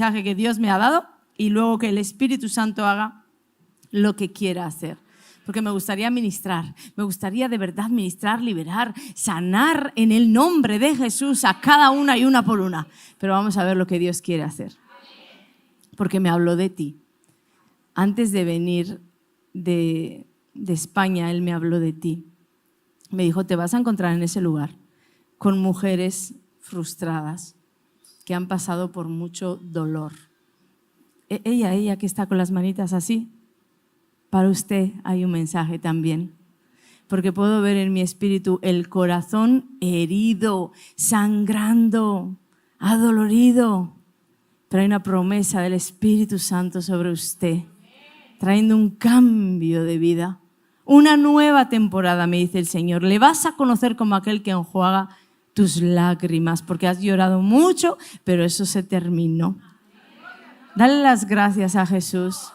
mensaje que Dios me ha dado y luego que el Espíritu Santo haga lo que quiera hacer. Porque me gustaría ministrar, me gustaría de verdad ministrar, liberar, sanar en el nombre de Jesús a cada una y una por una. Pero vamos a ver lo que Dios quiere hacer. Porque me habló de ti. Antes de venir de España, Él me habló de ti. Me dijo, te vas a encontrar en ese lugar con mujeres frustradas que han pasado por mucho dolor. Ella que está con las manitas así, para usted hay un mensaje también, porque puedo ver en mi espíritu el corazón herido, sangrando, adolorido, pero hay una promesa del Espíritu Santo sobre usted, trayendo un cambio de vida, una nueva temporada, me dice el Señor. Le vas a conocer como aquel que enjuaga tus lágrimas, porque has llorado mucho, pero eso se terminó. Dale las gracias a Jesús.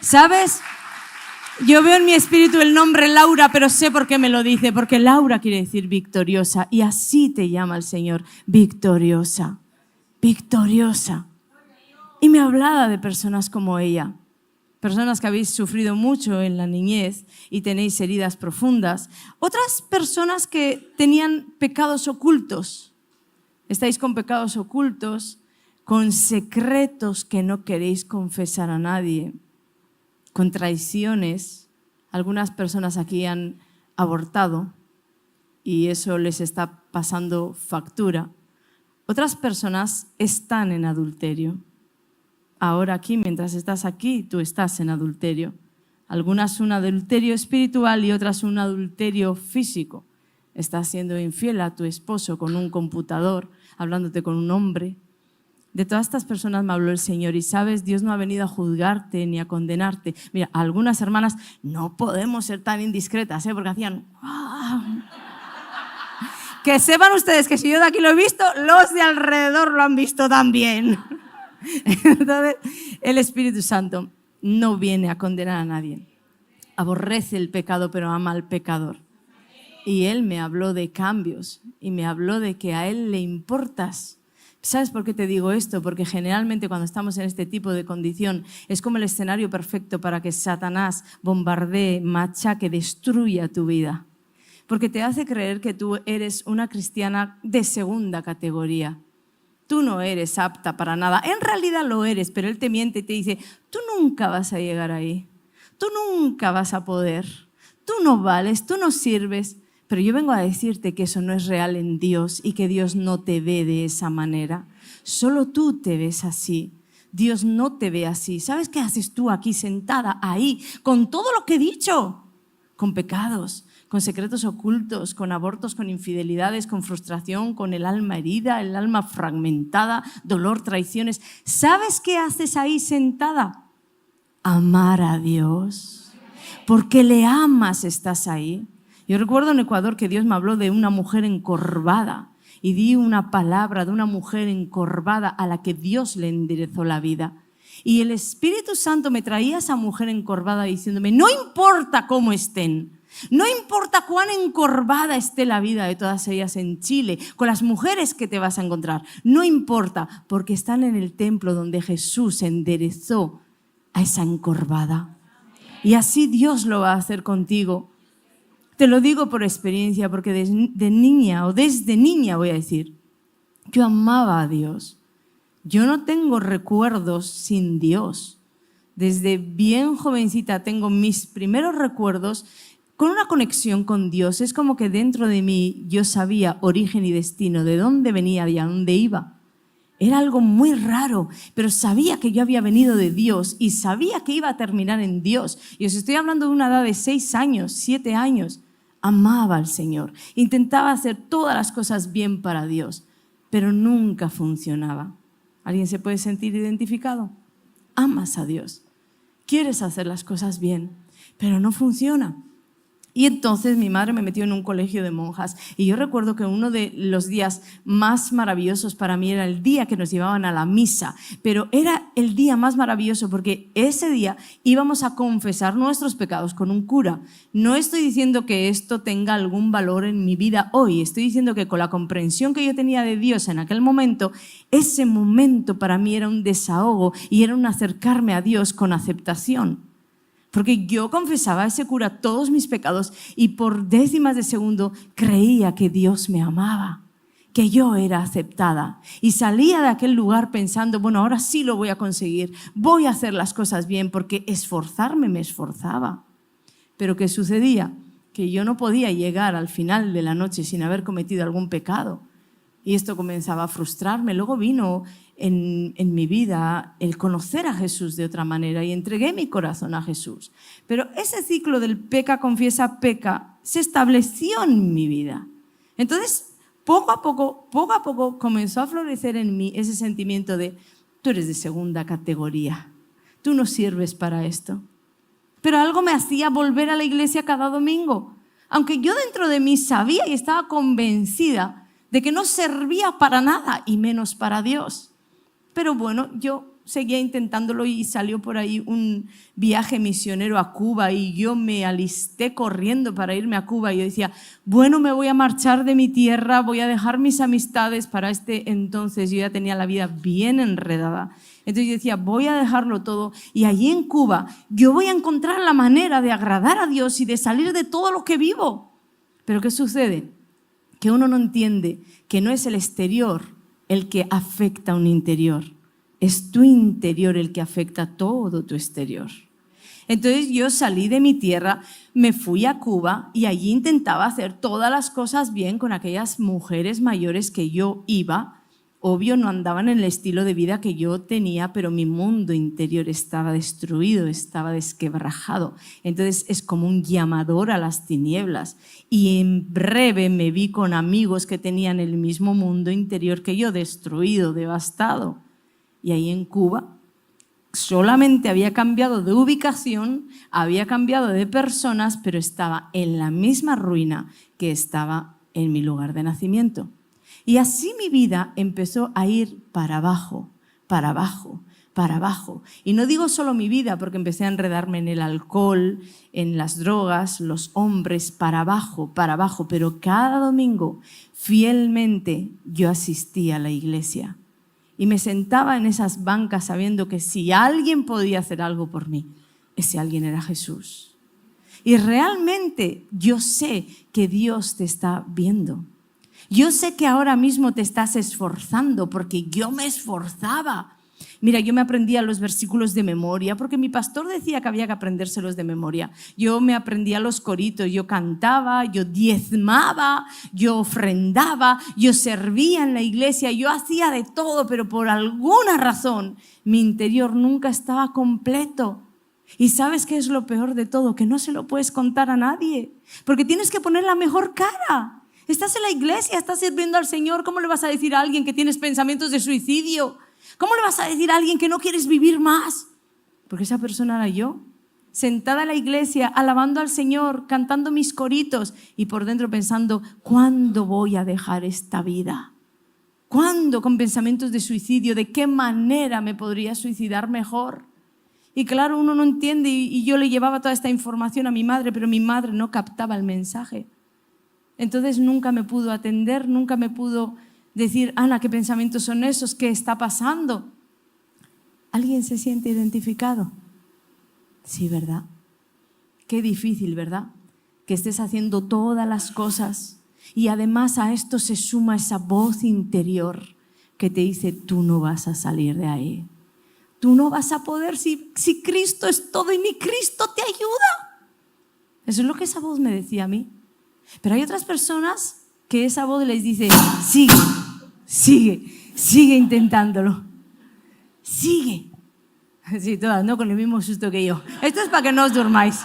¿Sabes? Yo veo en mi espíritu el nombre Laura, pero sé por qué me lo dice, porque Laura quiere decir victoriosa, y así te llama el Señor, victoriosa, victoriosa. Y me hablaba de personas como ella, personas que habéis sufrido mucho en la niñez y tenéis heridas profundas, otras personas que tenían pecados ocultos, estáis con pecados ocultos, con secretos que no queréis confesar a nadie, con traiciones. Algunas personas aquí han abortado y eso les está pasando factura. Otras personas están en adulterio. Ahora aquí, mientras estás aquí, tú estás en adulterio. Algunas un adulterio espiritual y otras un adulterio físico. Estás siendo infiel a tu esposo con un computador, hablándote con un hombre. De todas estas personas me habló el Señor y sabes, Dios no ha venido a juzgarte ni a condenarte. Mira, algunas hermanas no podemos ser tan indiscretas, porque hacían... ¡Wow! Que sepan ustedes que si yo de aquí lo he visto, los de alrededor lo han visto también. Entonces, el Espíritu Santo no viene a condenar a nadie. Aborrece el pecado, pero ama al pecador. Y Él me habló de cambios y me habló de que a Él le importas. ¿Sabes por qué te digo esto? Porque generalmente cuando estamos en este tipo de condición es como el escenario perfecto para que Satanás bombardee, machaque, destruya tu vida. Porque te hace creer que tú eres una cristiana de segunda categoría. Tú no eres apta para nada. En realidad lo eres, pero Él te miente y te dice, tú nunca vas a llegar ahí. Tú nunca vas a poder. Tú no vales, tú no sirves. Pero yo vengo a decirte que eso no es real en Dios y que Dios no te ve de esa manera. Solo tú te ves así. Dios no te ve así. ¿Sabes qué haces tú aquí sentada ahí con todo lo que he dicho? Con pecados, con secretos ocultos, con abortos, con infidelidades, con frustración, con el alma herida, el alma fragmentada, dolor, traiciones. ¿Sabes qué haces ahí sentada? Amar a Dios. Porque le amas estás ahí. Yo recuerdo en Ecuador que Dios me habló de una mujer encorvada y di una palabra de una mujer encorvada a la que Dios le enderezó la vida. Y el Espíritu Santo me traía a esa mujer encorvada diciéndome, no importa cómo estén, no importa cuán encorvada esté la vida de todas ellas en Chile, con las mujeres que te vas a encontrar, no importa, porque están en el templo donde Jesús enderezó a esa encorvada. Y así Dios lo va a hacer contigo. Te lo digo por experiencia, porque de niña, o desde niña voy a decir, yo amaba a Dios. Yo no tengo recuerdos sin Dios. Desde bien jovencita tengo mis primeros recuerdos con una conexión con Dios. Es como que dentro de mí yo sabía origen y destino, de dónde venía y a dónde iba. Era algo muy raro, pero sabía que yo había venido de Dios y sabía que iba a terminar en Dios. Y os estoy hablando de una edad de 6 años, 7 años. Amaba al Señor, intentaba hacer todas las cosas bien para Dios, pero nunca funcionaba. ¿Alguien se puede sentir identificado? Amas a Dios, quieres hacer las cosas bien, pero no funciona. Y entonces mi madre me metió en un colegio de monjas y yo recuerdo que uno de los días más maravillosos para mí era el día que nos llevaban a la misa, pero era el día más maravilloso porque ese día íbamos a confesar nuestros pecados con un cura. No estoy diciendo que esto tenga algún valor en mi vida hoy, estoy diciendo que con la comprensión que yo tenía de Dios en aquel momento, ese momento para mí era un desahogo y era un acercarme a Dios con aceptación. Porque yo confesaba a ese cura todos mis pecados y por décimas de segundo creía que Dios me amaba, que yo era aceptada. Y salía de aquel lugar pensando, bueno, ahora sí lo voy a conseguir, voy a hacer las cosas bien, porque esforzarme me esforzaba. Pero ¿qué sucedía? Que yo no podía llegar al final de la noche sin haber cometido algún pecado. Y esto comenzaba a frustrarme. Luego vino en mi vida el conocer a Jesús de otra manera y entregué mi corazón a Jesús. Pero ese ciclo del peca, confiesa, peca se estableció en mi vida. Entonces, poco a poco comenzó a florecer en mí ese sentimiento de tú eres de segunda categoría, tú no sirves para esto. Pero algo me hacía volver a la iglesia cada domingo, aunque yo dentro de mí sabía y estaba convencida de que no servía para nada y menos para Dios. Pero bueno, yo seguía intentándolo y salió por ahí un viaje misionero a Cuba y yo me alisté corriendo para irme a Cuba y yo decía, bueno, me voy a marchar de mi tierra, voy a dejar mis amistades. Para este entonces yo ya tenía la vida bien enredada. Entonces yo decía, voy a dejarlo todo y allí en Cuba yo voy a encontrar la manera de agradar a Dios y de salir de todo lo que vivo. Pero ¿qué sucede? Que uno no entiende que no es el exterior el que afecta a un interior, es tu interior el que afecta todo tu exterior. Entonces yo salí de mi tierra, me fui a Cuba y allí intentaba hacer todas las cosas bien con aquellas mujeres mayores que yo iba. Obvio, no andaban en el estilo de vida que yo tenía, pero mi mundo interior estaba destruido, estaba desquebrajado. Entonces es como un llamador a las tinieblas. Y en breve me vi con amigos que tenían el mismo mundo interior que yo, destruido, devastado. Y ahí en Cuba solamente había cambiado de ubicación, había cambiado de personas, pero estaba en la misma ruina que estaba en mi lugar de nacimiento. Y así mi vida empezó a ir para abajo, para abajo, para abajo. Y no digo solo mi vida, porque empecé a enredarme en el alcohol, en las drogas, los hombres, para abajo, pero cada domingo fielmente yo asistía a la iglesia. Y me sentaba en esas bancas sabiendo que si alguien podía hacer algo por mí, ese alguien era Jesús. Y realmente yo sé que Dios te está viendo. Yo sé que ahora mismo te estás esforzando porque yo me esforzaba. Mira, yo me aprendía los versículos de memoria porque mi pastor decía que había que aprendérselos de memoria. Yo me aprendía los coritos, yo cantaba, yo diezmaba, yo ofrendaba, yo servía en la iglesia, yo hacía de todo, pero por alguna razón mi interior nunca estaba completo. ¿Y sabes qué es lo peor de todo? Que no se lo puedes contar a nadie porque tienes que poner la mejor cara. Estás en la iglesia, estás sirviendo al Señor. ¿Cómo le vas a decir a alguien que tienes pensamientos de suicidio? ¿Cómo le vas a decir a alguien que no quieres vivir más? Porque esa persona era yo, sentada en la iglesia, alabando al Señor, cantando mis coritos y por dentro pensando, ¿cuándo voy a dejar esta vida? ¿Cuándo? Con pensamientos de suicidio, ¿de qué manera me podría suicidar mejor? Y claro, uno no entiende y yo le llevaba toda esta información a mi madre, pero mi madre no captaba el mensaje. Entonces nunca me pudo atender, nunca me pudo decir, Ana, ¿qué pensamientos son esos? ¿Qué está pasando? ¿Alguien se siente identificado? Sí, ¿verdad? Qué difícil, ¿verdad? Que estés haciendo todas las cosas y además a esto se suma esa voz interior que te dice, tú no vas a salir de ahí. Tú no vas a poder si Cristo es todo y ni Cristo te ayuda. Eso es lo que esa voz me decía a mí. Pero hay otras personas que esa voz les dice, sigue intentándolo. Sigue. Sí, todas, ¿no? Con el mismo susto que yo. Esto es para que no os durmáis.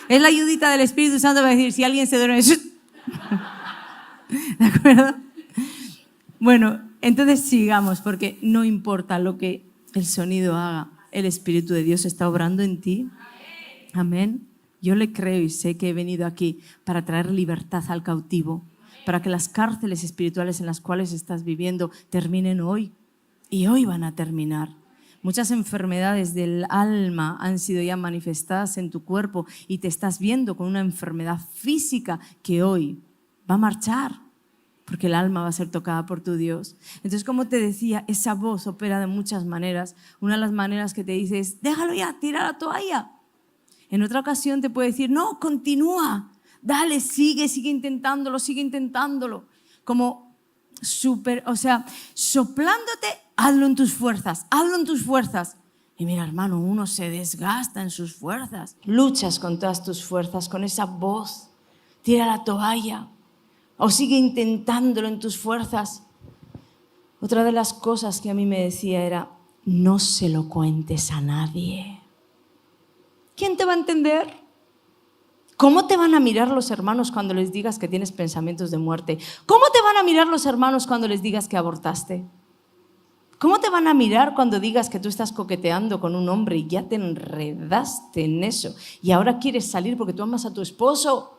Es la ayudita del Espíritu Santo para decir, si alguien se duerme, ¿de acuerdo? Bueno, entonces sigamos, porque no importa lo que el sonido haga, el Espíritu de Dios está obrando en ti. Amén. Yo le creo y sé que he venido aquí para traer libertad al cautivo, para que las cárceles espirituales en las cuales estás viviendo terminen hoy. Y hoy van a terminar. Muchas enfermedades del alma han sido ya manifestadas en tu cuerpo y te estás viendo con una enfermedad física que hoy va a marchar, porque el alma va a ser tocada por tu Dios. Entonces, como te decía, esa voz opera de muchas maneras. Una de las maneras que te dice es, déjalo ya, tira la toalla. En otra ocasión te puede decir, no, continúa, dale, sigue intentándolo. Como soplándote, hazlo en tus fuerzas. Y mira, hermano, uno se desgasta en sus fuerzas. Luchas con todas tus fuerzas, con esa voz. Tira la toalla. O sigue intentándolo en tus fuerzas. Otra de las cosas que a mí me decía era, no se lo cuentes a nadie. ¿Quién te va a entender? ¿Cómo te van a mirar los hermanos cuando les digas que tienes pensamientos de muerte? ¿Cómo te van a mirar los hermanos cuando les digas que abortaste? ¿Cómo te van a mirar cuando digas que tú estás coqueteando con un hombre y ya te enredaste en eso y ahora quieres salir porque tú amas a tu esposo?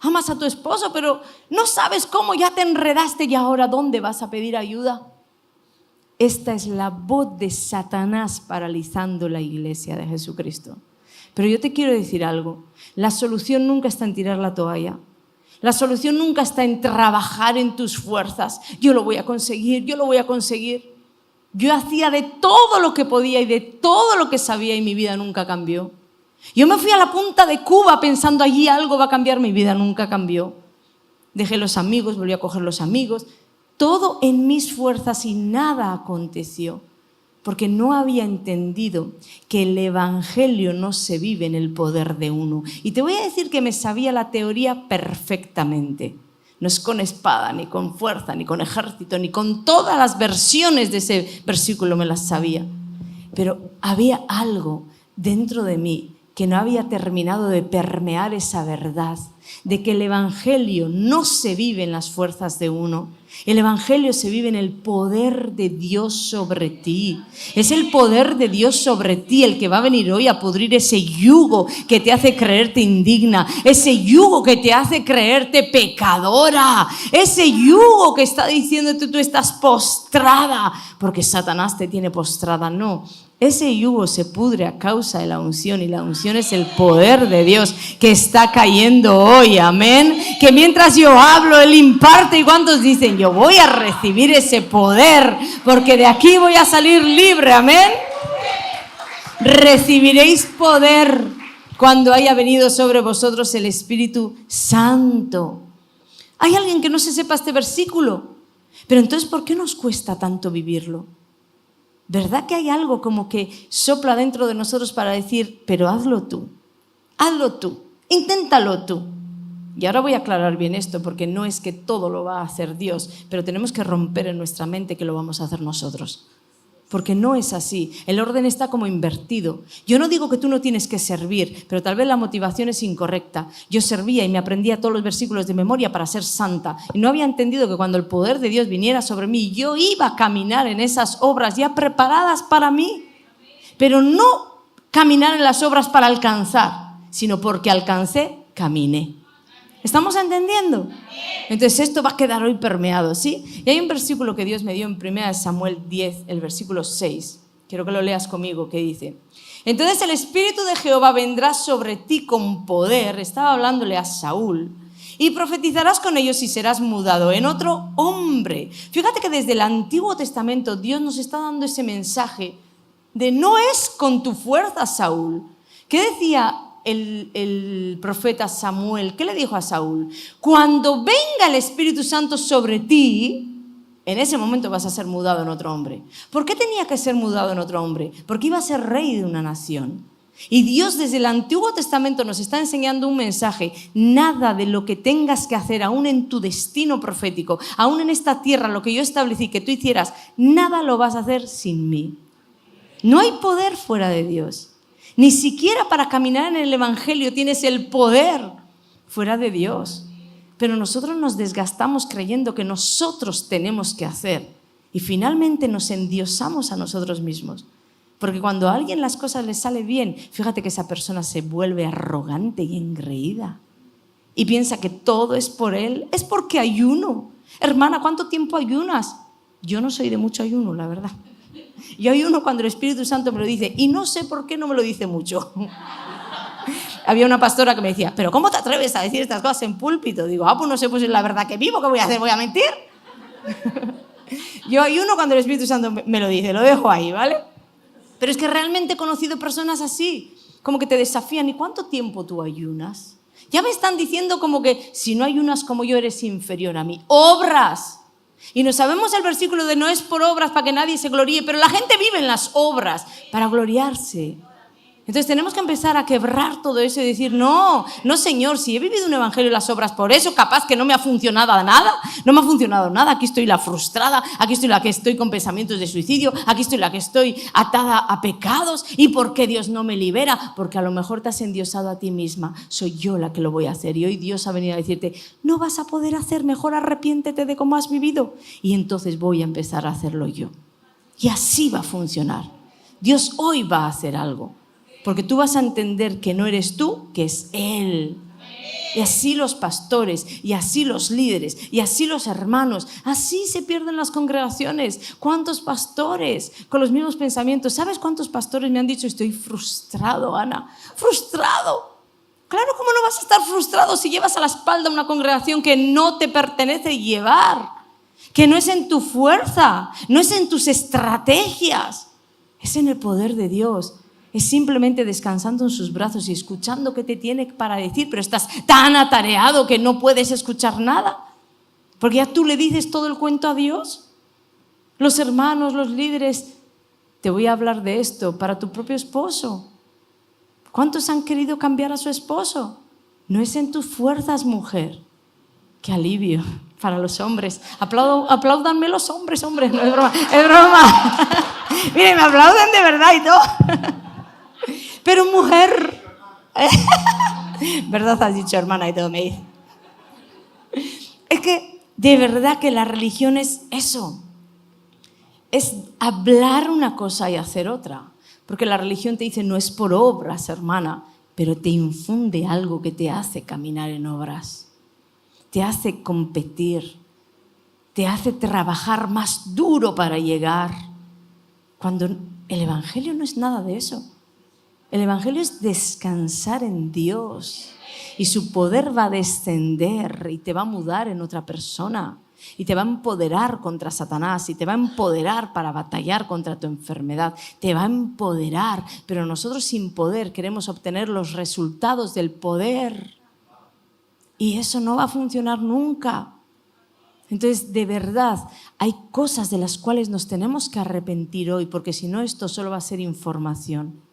Amas a tu esposo, pero no sabes cómo, ya te enredaste y ahora ¿dónde vas a pedir ayuda? Esta es la voz de Satanás paralizando la iglesia de Jesucristo. Pero yo te quiero decir algo, la solución nunca está en tirar la toalla. La solución nunca está en trabajar en tus fuerzas. Yo lo voy a conseguir. Yo hacía de todo lo que podía y de todo lo que sabía y mi vida nunca cambió. Yo me fui a la punta de Cuba pensando allí algo va a cambiar, mi vida nunca cambió. Dejé los amigos, volví a coger los amigos, todo en mis fuerzas y nada aconteció, porque no había entendido que el evangelio no se vive en el poder de uno. Y te voy a decir que me sabía la teoría perfectamente. No es con espada, ni con fuerza, ni con ejército, ni con todas las versiones de ese versículo me las sabía. Pero había algo dentro de mí que no había terminado de permear esa verdad, de que el evangelio no se vive en las fuerzas de uno. El evangelio se vive en el poder de Dios sobre ti. Es el poder de Dios sobre ti el que va a venir hoy a pudrir ese yugo que te hace creerte indigna, ese yugo que te hace creerte pecadora, ese yugo que está diciéndote tú estás postrada porque Satanás te tiene postrada. No. Ese yugo se pudre a causa de la unción y la unción es el poder de Dios que está cayendo hoy, amén. Que mientras yo hablo, Él imparte y ¿cuántos dicen? Yo voy a recibir ese poder porque de aquí voy a salir libre, amén. Recibiréis poder cuando haya venido sobre vosotros el Espíritu Santo. ¿Hay alguien que no se sepa este versículo? Pero entonces, ¿por qué nos cuesta tanto vivirlo? ¿Verdad que hay algo como que sopla dentro de nosotros para decir, pero hazlo tú, inténtalo tú? Y ahora voy a aclarar bien esto, porque no es que todo lo va a hacer Dios, pero tenemos que romper en nuestra mente que lo vamos a hacer nosotros. Porque no es así, el orden está como invertido. Yo no digo que tú no tienes que servir, pero tal vez la motivación es incorrecta. Yo servía y me aprendía todos los versículos de memoria para ser santa y no había entendido que cuando el poder de Dios viniera sobre mí, yo iba a caminar en esas obras ya preparadas para mí, pero no caminar en las obras para alcanzar, sino porque alcancé, caminé. ¿Estamos entendiendo? Entonces esto va a quedar hoy permeado, ¿sí? Y hay un versículo que Dios me dio en 1 Samuel 10, el versículo 6. Quiero que lo leas conmigo, que dice: entonces el Espíritu de Jehová vendrá sobre ti con poder, estaba hablándole a Saúl, y profetizarás con ellos y serás mudado en otro hombre. Fíjate que desde el Antiguo Testamento Dios nos está dando ese mensaje de no es con tu fuerza, Saúl. ¿Qué decía el profeta Samuel? ¿Qué le dijo a Saúl? Cuando venga el Espíritu Santo sobre ti, en ese momento vas a ser mudado en otro hombre. ¿Por qué tenía que ser mudado en otro hombre? Porque iba a ser rey de una nación. Y Dios desde el Antiguo Testamento nos está enseñando un mensaje. Nada de lo que tengas que hacer, aún en tu destino profético, aún en esta tierra, lo que yo establecí que tú hicieras, nada lo vas a hacer sin mí. No hay poder fuera de Dios. Ni siquiera para caminar en el evangelio tienes el poder fuera de Dios. Pero nosotros nos desgastamos creyendo que nosotros tenemos que hacer y finalmente nos endiosamos a nosotros mismos. Porque cuando a alguien las cosas le sale bien, fíjate que esa persona se vuelve arrogante y engreída. Y piensa que todo es por él. Es porque ayuno. Hermana, ¿cuánto tiempo ayunas? Yo no soy de mucho ayuno, la verdad. Yo ayuno cuando el Espíritu Santo me lo dice. Y no sé por qué no me lo dice mucho. Había una pastora que me decía, ¿pero cómo te atreves a decir estas cosas en púlpito? Digo, pues no sé, pues es la verdad que vivo, ¿qué voy a hacer? ¿Voy a mentir? Yo ayuno cuando el Espíritu Santo me lo dice, lo dejo ahí, ¿vale? Pero es que realmente he conocido personas así, como que te desafían. ¿Y cuánto tiempo tú ayunas? Ya me están diciendo como que si no ayunas como yo eres inferior a mí. ¡Obras! Y no sabemos el versículo de no es por obras para que nadie se gloríe, pero la gente vive en las obras para gloriarse. Entonces tenemos que empezar a quebrar todo eso y decir, no, Señor, si he vivido un evangelio y las obras por eso, capaz que no me ha funcionado nada, no me ha funcionado nada, aquí estoy la frustrada, aquí estoy la que estoy con pensamientos de suicidio, aquí estoy la que estoy atada a pecados. ¿Y por qué Dios no me libera? Porque a lo mejor te has endiosado a ti misma, soy yo la que lo voy a hacer. Y hoy Dios ha venido a decirte, no vas a poder hacer, mejor arrepiéntete de cómo has vivido. Y entonces voy a empezar a hacerlo yo. Y así va a funcionar. Dios hoy va a hacer algo. Porque tú vas a entender que no eres tú, que es Él. Y así los pastores, y así los líderes, y así los hermanos. Así se pierden las congregaciones. ¿Cuántos pastores con los mismos pensamientos? ¿Sabes cuántos pastores me han dicho, estoy frustrado, Ana? ¡Frustrado! Claro, ¿cómo no vas a estar frustrado si llevas a la espalda una congregación que no te pertenece llevar? Que no es en tu fuerza, no es en tus estrategias, es en el poder de Dios. Es simplemente descansando en sus brazos y escuchando qué te tiene para decir, pero estás tan atareado que no puedes escuchar nada, porque ya tú le dices todo el cuento a Dios. Los hermanos, los líderes, te voy a hablar de esto para tu propio esposo. ¿Cuántos han querido cambiar a su esposo? No es en tus fuerzas, mujer. ¡Qué alivio para los hombres! Apláudanme los hombres, no es broma, es broma. Miren, me aplauden de verdad y todo. Pero mujer, ¿verdad has dicho, hermana? Y todo me dice. Es que de verdad que la religión es eso. Es hablar una cosa y hacer otra. Porque la religión te dice, no es por obras, hermana, pero te infunde algo que te hace caminar en obras. Te hace competir. Te hace trabajar más duro para llegar. Cuando el evangelio no es nada de eso. El evangelio es descansar en Dios y su poder va a descender y te va a mudar en otra persona y te va a empoderar contra Satanás y te va a empoderar para batallar contra tu enfermedad. Te va a empoderar, pero nosotros sin poder queremos obtener los resultados del poder y eso no va a funcionar nunca. Entonces, de verdad, hay cosas de las cuales nos tenemos que arrepentir hoy, porque si no, esto solo va a ser información.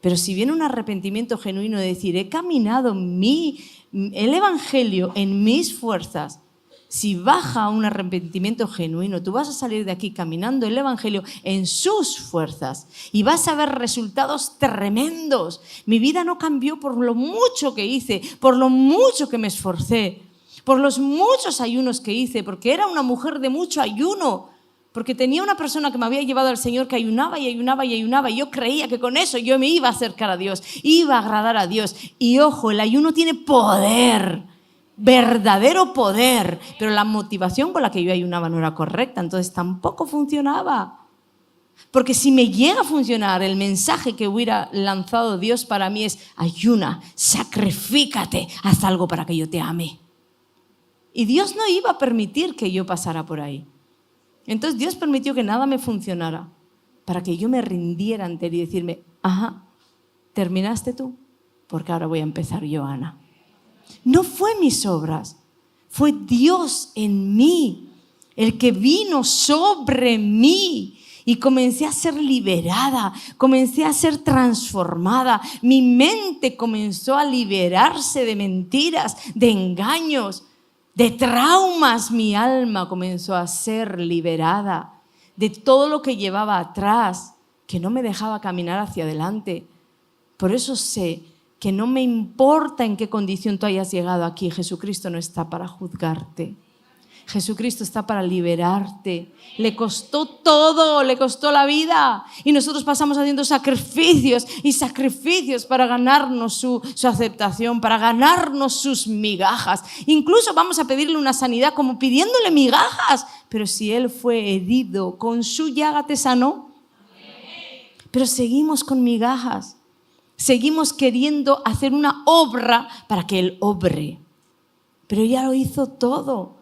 Pero si viene un arrepentimiento genuino de decir, he caminado el evangelio en mis fuerzas, si baja un arrepentimiento genuino, tú vas a salir de aquí caminando el evangelio en sus fuerzas y vas a ver resultados tremendos. Mi vida no cambió por lo mucho que hice, por lo mucho que me esforcé, por los muchos ayunos que hice, porque era una mujer de mucho ayuno. Porque tenía una persona que me había llevado al Señor que ayunaba y ayunaba y ayunaba y yo creía que con eso yo me iba a acercar a Dios, iba a agradar a Dios. Y ojo, el ayuno tiene poder, verdadero poder, pero la motivación con la que yo ayunaba no era correcta, entonces tampoco funcionaba. Porque si me llega a funcionar, el mensaje que hubiera lanzado Dios para mí es ayuna, sacrifícate, haz algo para que yo te ame. Y Dios no iba a permitir que yo pasara por ahí. Entonces Dios permitió que nada me funcionara para que yo me rindiera ante Él y decirme, ajá, ¿terminaste tú? Porque ahora voy a empezar yo, Ana. No fue mis obras, fue Dios en mí, el que vino sobre mí y comencé a ser liberada, comencé a ser transformada. Mi mente comenzó a liberarse de mentiras, de engaños, de traumas. Mi alma comenzó a ser liberada de todo lo que llevaba atrás, que no me dejaba caminar hacia adelante. Por eso sé que no me importa en qué condición tú hayas llegado aquí, Jesucristo no está para juzgarte. Jesucristo está para liberarte. Le costó todo, le costó la vida. Y nosotros pasamos haciendo sacrificios y sacrificios para ganarnos su aceptación, para ganarnos sus migajas. Incluso vamos a pedirle una sanidad como pidiéndole migajas. Pero si Él fue herido, con su llaga te sanó. Pero seguimos con migajas. Seguimos queriendo hacer una obra para que Él obre. Pero ya lo hizo todo.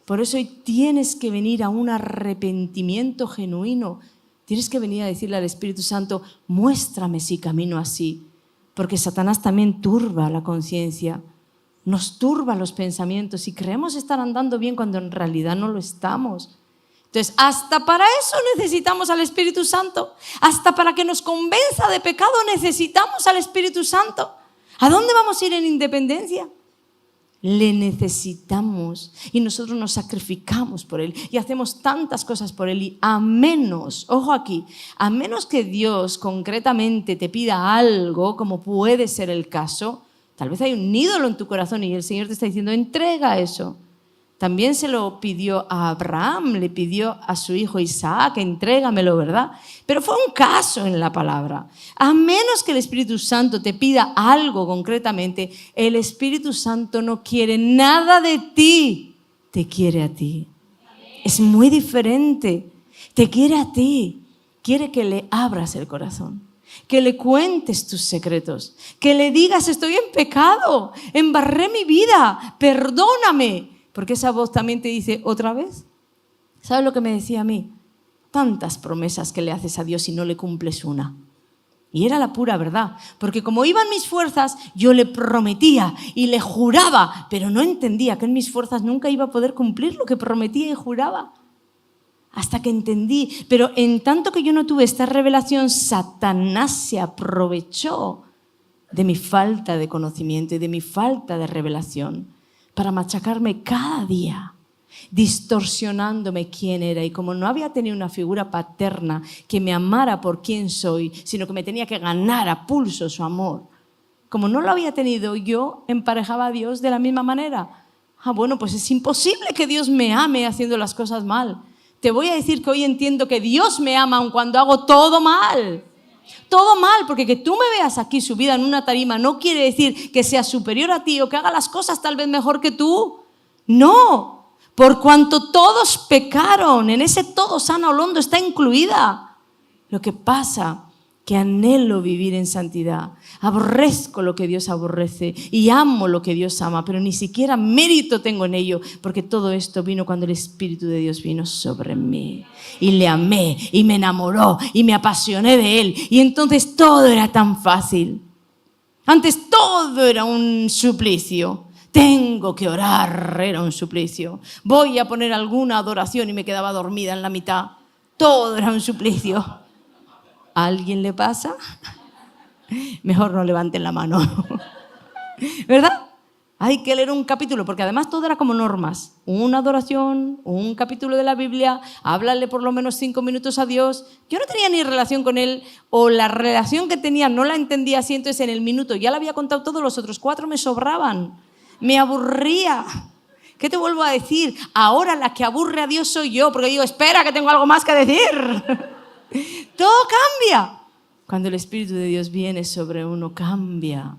Por eso hoy tienes que venir a un arrepentimiento genuino. Tienes que venir a decirle al Espíritu Santo, muéstrame si camino así. Porque Satanás también turba la conciencia, nos turba los pensamientos y creemos estar andando bien cuando en realidad no lo estamos. Entonces, hasta para eso necesitamos al Espíritu Santo. Hasta para que nos convenza de pecado necesitamos al Espíritu Santo. ¿A dónde vamos a ir en independencia? Le necesitamos y nosotros nos sacrificamos por Él y hacemos tantas cosas por Él y a menos, ojo aquí, a menos que Dios concretamente te pida algo, como puede ser el caso, tal vez hay un ídolo en tu corazón y el Señor te está diciendo, entrega eso. También se lo pidió a Abraham, le pidió a su hijo Isaac, entrégamelo, ¿verdad? Pero fue un caso en la palabra. A menos que el Espíritu Santo te pida algo concretamente, el Espíritu Santo no quiere nada de ti, te quiere a ti. Es muy diferente. Te quiere a ti. Quiere que le abras el corazón, que le cuentes tus secretos, que le digas, estoy en pecado, embarré mi vida, perdóname. Porque esa voz también te dice, ¿otra vez? ¿Sabes lo que me decía a mí? Tantas promesas que le haces a Dios y no le cumples una. Y era la pura verdad. Porque como iban mis fuerzas, yo le prometía y le juraba, pero no entendía que en mis fuerzas nunca iba a poder cumplir lo que prometía y juraba. Hasta que entendí. Pero en tanto que yo no tuve esta revelación, Satanás se aprovechó de mi falta de conocimiento y de mi falta de revelación para machacarme cada día, distorsionándome quién era. Y como no había tenido una figura paterna que me amara por quién soy, sino que me tenía que ganar a pulso su amor, como no lo había tenido, yo emparejaba a Dios de la misma manera. Bueno, pues es imposible que Dios me ame haciendo las cosas mal. Te voy a decir que hoy entiendo que Dios me ama aun cuando hago todo mal. Todo mal, porque que tú me veas aquí subida en una tarima no quiere decir que sea superior a ti o que haga las cosas tal vez mejor que tú. No, por cuanto todos pecaron, en ese todo sana Olondo está incluida. Lo que pasa que anhelo vivir en santidad, aborrezco lo que Dios aborrece y amo lo que Dios ama, pero ni siquiera mérito tengo en ello, porque todo esto vino cuando el Espíritu de Dios vino sobre mí y le amé y me enamoró y me apasioné de Él y entonces todo era tan fácil. Antes todo era un suplicio. Tengo que orar, era un suplicio. Voy a poner alguna adoración y me quedaba dormida en la mitad. Todo era un suplicio. ¿A alguien le pasa? Mejor no levanten la mano. ¿Verdad? Hay que leer un capítulo, porque además todo era como normas. Una adoración, un capítulo de la Biblia, háblale por lo menos 5 minutos a Dios. Yo no tenía ni relación con Él, o la relación que tenía no la entendía así, entonces en el minuto ya la había contado todo, los otros 4 me sobraban. Me aburría. ¿Qué te vuelvo a decir? Ahora la que aburre a Dios soy yo, porque digo, espera que tengo algo más que decir. Todo cambia. Cuando el Espíritu de Dios viene sobre uno, cambia.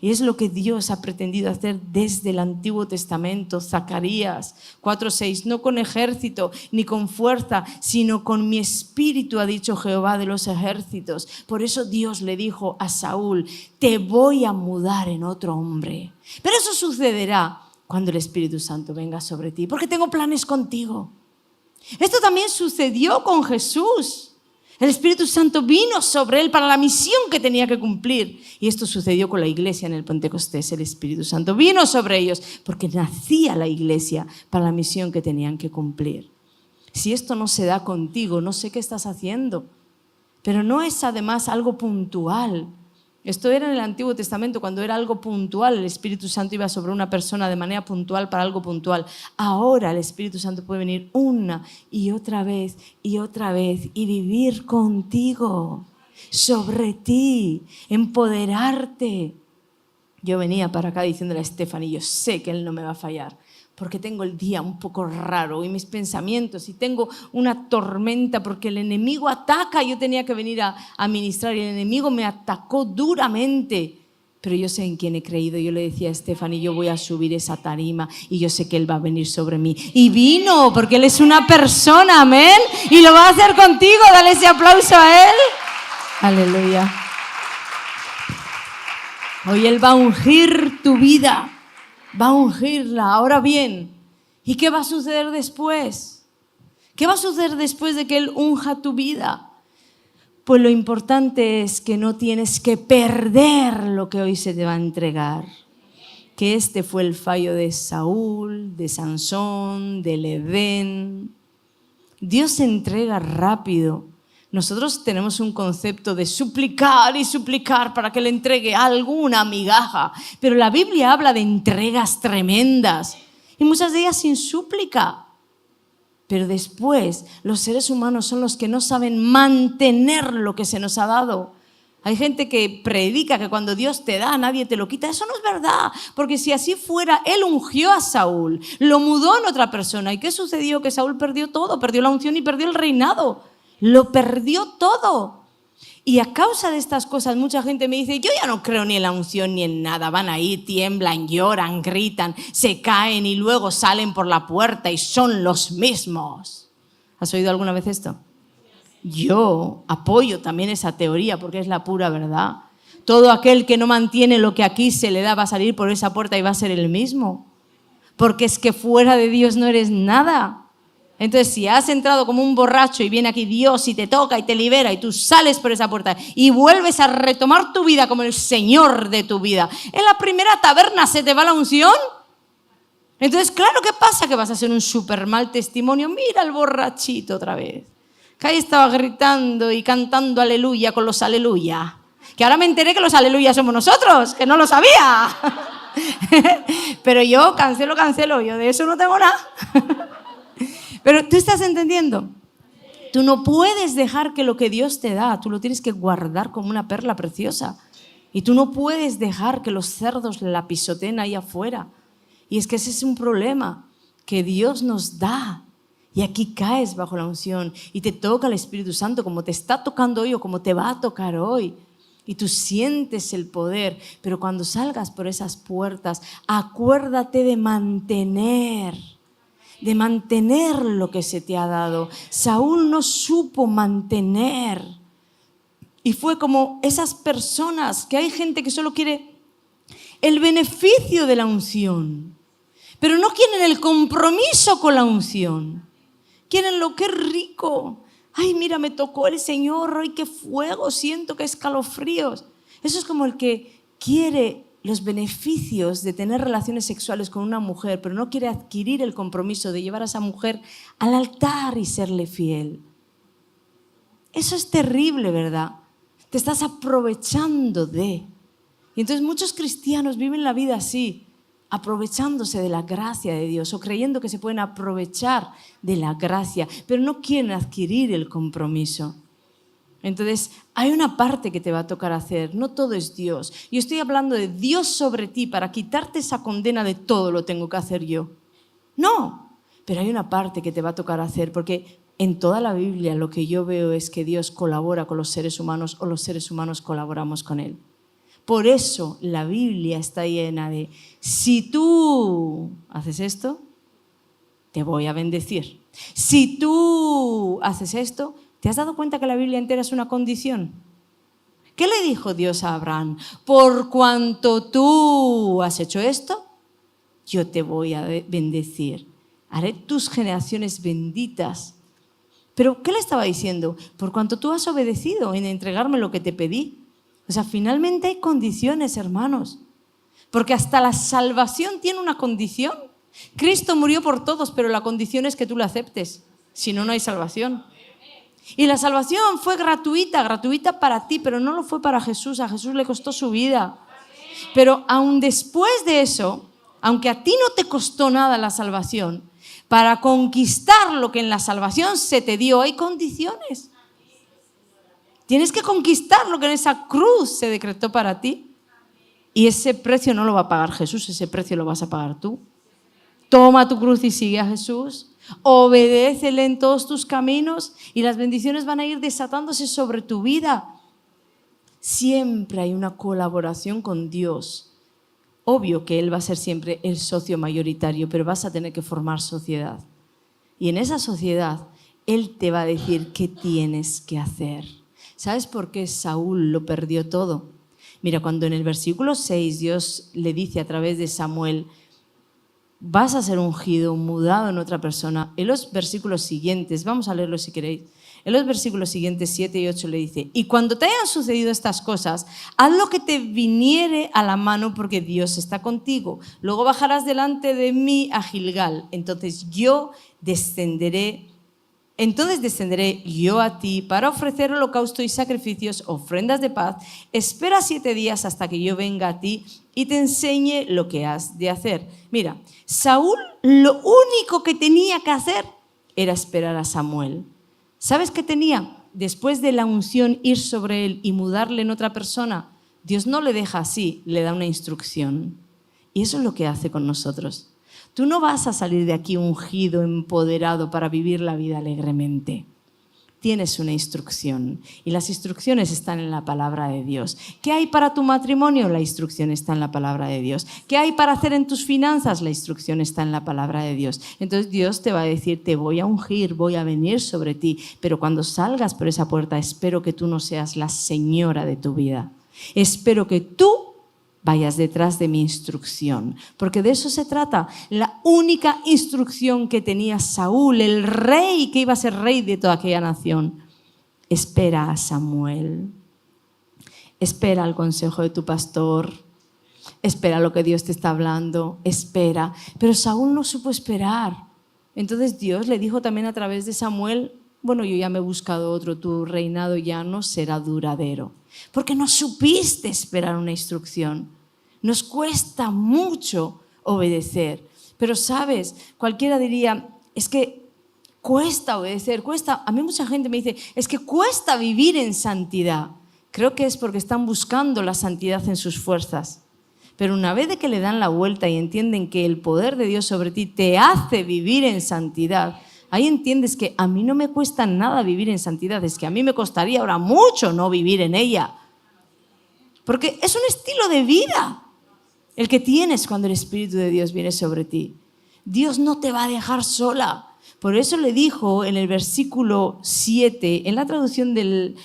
Y es lo que Dios ha pretendido hacer desde el Antiguo Testamento. Zacarías 4:6, no con ejército ni con fuerza, sino con mi espíritu, ha dicho Jehová de los ejércitos. Por eso Dios le dijo a Saúl, te voy a mudar en otro hombre. Pero eso sucederá cuando el Espíritu Santo venga sobre ti, porque tengo planes contigo. Esto también sucedió con Jesús. El Espíritu Santo vino sobre Él para la misión que tenía que cumplir. Y esto sucedió con la iglesia en el Pentecostés. El Espíritu Santo vino sobre ellos porque nacía la iglesia para la misión que tenían que cumplir. Si esto no se da contigo, no sé qué estás haciendo. Pero no es además algo puntual. Esto era en el Antiguo Testamento, cuando era algo puntual, el Espíritu Santo iba sobre una persona de manera puntual para algo puntual. Ahora el Espíritu Santo puede venir una y otra vez y vivir contigo, sobre ti, empoderarte. Yo venía para acá diciéndole a Stephanie, yo sé que Él no me va a fallar, porque tengo el día un poco raro y mis pensamientos y tengo una tormenta porque el enemigo ataca. Yo tenía que venir a ministrar y el enemigo me atacó duramente. Pero yo sé en quién he creído. Yo le decía a Stephanie, yo voy a subir esa tarima y yo sé que Él va a venir sobre mí. Y vino, porque Él es una persona, amén. Y lo va a hacer contigo. Dale ese aplauso a Él. Aleluya. Hoy Él va a ungir tu vida. Va a ungirla. Ahora bien, ¿y qué va a suceder después? ¿Qué va a suceder después de que Él unja tu vida? Pues lo importante es que no tienes que perder lo que hoy se te va a entregar. Que este fue el fallo de Saúl, de Sansón, del Edén. Dios se entrega rápido. Nosotros tenemos un concepto de suplicar y suplicar para que le entregue alguna migaja. Pero la Biblia habla de entregas tremendas y muchas de ellas sin súplica. Pero después los seres humanos son los que no saben mantener lo que se nos ha dado. Hay gente que predica que cuando Dios te da nadie te lo quita. Eso no es verdad, porque si así fuera, Él ungió a Saúl, lo mudó en otra persona. ¿Y qué sucedió? Que Saúl perdió todo, perdió la unción y perdió el reinado. Lo perdió todo. Y a causa de estas cosas mucha gente me dice, yo ya no creo ni en la unción ni en nada. Van ahí, tiemblan, lloran, gritan, se caen y luego salen por la puerta y son los mismos. ¿Has oído alguna vez esto? Yo apoyo también esa teoría porque es la pura verdad. Todo aquel que no mantiene lo que aquí se le da va a salir por esa puerta y va a ser el mismo. Porque es que fuera de Dios no eres nada. Entonces, si has entrado como un borracho y viene aquí Dios y te toca y te libera y tú sales por esa puerta y vuelves a retomar tu vida como el Señor de tu vida, en la primera taberna se te va la unción. Entonces, claro, ¿qué pasa? Que vas a ser un súper mal testimonio. Mira el borrachito otra vez, que ahí estaba gritando y cantando aleluya con los aleluya. Que ahora me enteré que los aleluya somos nosotros, que no lo sabía. Pero yo cancelo, yo de eso no tengo nada. Pero tú estás entendiendo. Tú no puedes dejar que lo que Dios te da, tú lo tienes que guardar como una perla preciosa. Y tú no puedes dejar que los cerdos la pisoteen ahí afuera. Y es que ese es un problema que Dios nos da. Y aquí caes bajo la unción y te toca el Espíritu Santo como te está tocando hoy o como te va a tocar hoy. Y tú sientes el poder. Pero cuando salgas por esas puertas, acuérdate de mantener lo que se te ha dado. Saúl no supo mantener. Y fue como esas personas, que hay gente que solo quiere el beneficio de la unción, pero no quieren el compromiso con la unción. Quieren lo que es rico. Ay, mira, me tocó el Señor, ay, qué fuego, siento, qué escalofríos. Eso es como el que quiere los beneficios de tener relaciones sexuales con una mujer, pero no quiere adquirir el compromiso de llevar a esa mujer al altar y serle fiel. Eso es terrible, ¿verdad? Te estás aprovechando de. Y entonces muchos cristianos viven la vida así, aprovechándose de la gracia de Dios o creyendo que se pueden aprovechar de la gracia, pero no quieren adquirir el compromiso. Entonces, hay una parte que te va a tocar hacer, no todo es Dios. Yo estoy hablando de Dios sobre ti para quitarte esa condena de todo lo tengo que hacer yo. No, pero hay una parte que te va a tocar hacer, porque en toda la Biblia lo que yo veo es que Dios colabora con los seres humanos o los seres humanos colaboramos con Él. Por eso la Biblia está llena de, si tú haces esto, te voy a bendecir. Si tú haces esto, ¿te has dado cuenta que la Biblia entera es una condición? ¿Qué le dijo Dios a Abraham? Por cuanto tú has hecho esto, yo te voy a bendecir. Haré tus generaciones benditas. ¿Pero qué le estaba diciendo? Por cuanto tú has obedecido en entregarme lo que te pedí. O sea, finalmente hay condiciones, hermanos. Porque hasta la salvación tiene una condición. Cristo murió por todos, pero la condición es que tú lo aceptes. Si no, no hay salvación. Y la salvación fue gratuita para ti, pero no lo fue para Jesús. A Jesús le costó su vida. Pero aún después de eso, aunque a ti no te costó nada la salvación, para conquistar lo que en la salvación se te dio, hay condiciones. Tienes que conquistar lo que en esa cruz se decretó para ti. Y ese precio no lo va a pagar Jesús, ese precio lo vas a pagar tú. toma tu cruz y sigue a Jesús. Obedécele en todos tus caminos y las bendiciones van a ir desatándose sobre tu vida. Siempre hay una colaboración con Dios. Obvio que Él va a ser siempre el socio mayoritario, pero vas a tener que formar sociedad. Y en esa sociedad, Él te va a decir qué tienes que hacer. ¿Sabes por qué Saúl lo perdió todo? Mira, cuando en el versículo 6 Dios le dice a través de Samuel, vas a ser ungido, mudado en otra persona. En los versículos siguientes, vamos a leerlo si queréis, en los versículos siguientes 7 y 8 le dice, y cuando te hayan sucedido estas cosas, haz lo que te viniere a la mano porque Dios está contigo. Luego bajarás delante de mí a Gilgal. Entonces descenderé yo a ti para ofrecer holocausto y sacrificios, ofrendas de paz. Espera 7 días hasta que yo venga a ti y te enseñe lo que has de hacer. Mira, Saúl lo único que tenía que hacer era esperar a Samuel. ¿Sabes qué tenía? Después de la unción ir sobre él y mudarle en otra persona, Dios no le deja así, le da una instrucción. Y eso es lo que hace con nosotros. Tú no vas a salir de aquí ungido, empoderado para vivir la vida alegremente. Tienes una instrucción y las instrucciones están en la palabra de Dios. ¿Qué hay para tu matrimonio? La instrucción está en la palabra de Dios. ¿Qué hay para hacer en tus finanzas? La instrucción está en la palabra de Dios. Entonces Dios te va a decir, te voy a ungir, voy a venir sobre ti, pero cuando salgas por esa puerta, espero que tú no seas la señora de tu vida. Espero que tú vayas detrás de mi instrucción, porque de eso se trata. La única instrucción que tenía Saúl, el rey que iba a ser rey de toda aquella nación. Espera a Samuel, espera al consejo de tu pastor, espera lo que Dios te está hablando, espera. Pero Saúl no supo esperar. Entonces Dios le dijo también a través de Samuel, bueno, yo ya me he buscado otro, tu reinado ya no será duradero. Porque no supiste esperar una instrucción. Nos cuesta mucho obedecer. Pero sabes, cualquiera diría, es que cuesta obedecer, cuesta. A mí mucha gente me dice, es que cuesta vivir en santidad. Creo que es porque están buscando la santidad en sus fuerzas. Pero una vez de que le dan la vuelta y entienden que el poder de Dios sobre ti te hace vivir en santidad, ahí entiendes que a mí no me cuesta nada vivir en santidad, es que a mí me costaría ahora mucho no vivir en ella. Porque es un estilo de vida el que tienes cuando el Espíritu de Dios viene sobre ti. Dios no te va a dejar sola. Por eso le dijo en el versículo 7, en la traducción del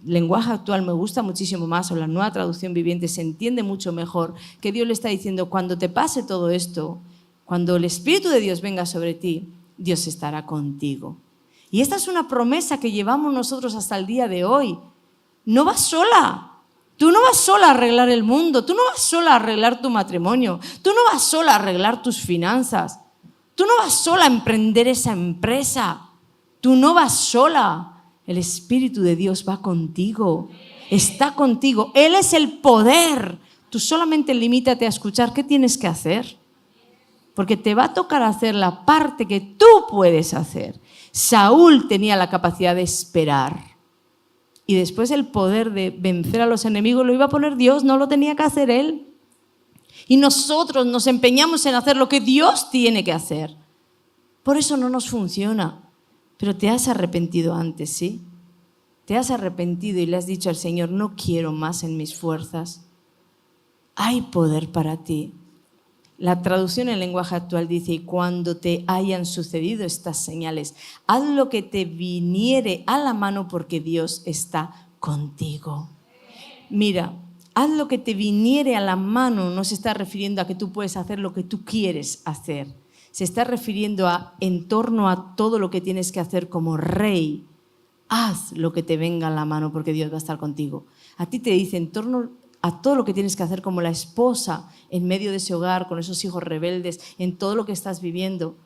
lenguaje actual me gusta muchísimo más, o la nueva traducción viviente se entiende mucho mejor, que Dios le está diciendo, cuando te pase todo esto, cuando el Espíritu de Dios venga sobre ti, Dios estará contigo. Y esta es una promesa que llevamos nosotros hasta el día de hoy. No vas sola. Tú no vas sola a arreglar el mundo. Tú no vas sola a arreglar tu matrimonio. Tú no vas sola a arreglar tus finanzas. Tú no vas sola a emprender esa empresa. Tú no vas sola. El Espíritu de Dios va contigo. Está contigo. Él es el poder. Tú solamente limítate a escuchar qué tienes que hacer. Porque te va a tocar hacer la parte que tú puedes hacer. Saúl tenía la capacidad de esperar. Y después el poder de vencer a los enemigos lo iba a poner Dios, no lo tenía que hacer él. Y nosotros nos empeñamos en hacer lo que Dios tiene que hacer. Por eso no nos funciona. Pero te has arrepentido antes, ¿sí? Te has arrepentido y le has dicho al Señor, no quiero más en mis fuerzas. Hay poder para ti. La traducción en lenguaje actual dice, y cuando te hayan sucedido estas señales, haz lo que te viniere a la mano porque Dios está contigo. Mira, haz lo que te viniere a la mano no se está refiriendo a que tú puedes hacer lo que tú quieres hacer. Se está refiriendo a, en torno a todo lo que tienes que hacer como rey, haz lo que te venga a la mano porque Dios va a estar contigo. A ti te dice en torno a todo lo que tienes que hacer como la esposa en medio de ese hogar, con esos hijos rebeldes, en todo lo que estás viviendo.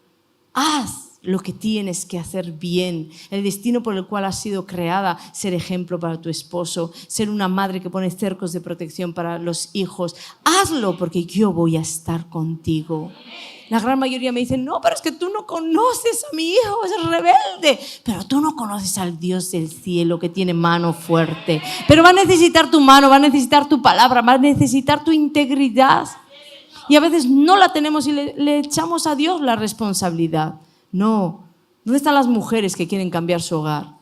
Haz lo que tienes que hacer bien. El destino por el cual has sido creada, ser ejemplo para tu esposo, ser una madre que pone cercos de protección para los hijos. Hazlo porque yo voy a estar contigo. La gran mayoría me dicen, no, pero es que tú no conoces a mi hijo, es rebelde. Pero tú no conoces al Dios del cielo que tiene mano fuerte. Pero va a necesitar tu mano, va a necesitar tu palabra, va a necesitar tu integridad. Y a veces no la tenemos y le echamos a Dios la responsabilidad. No. ¿Dónde están las mujeres que quieren cambiar su hogar?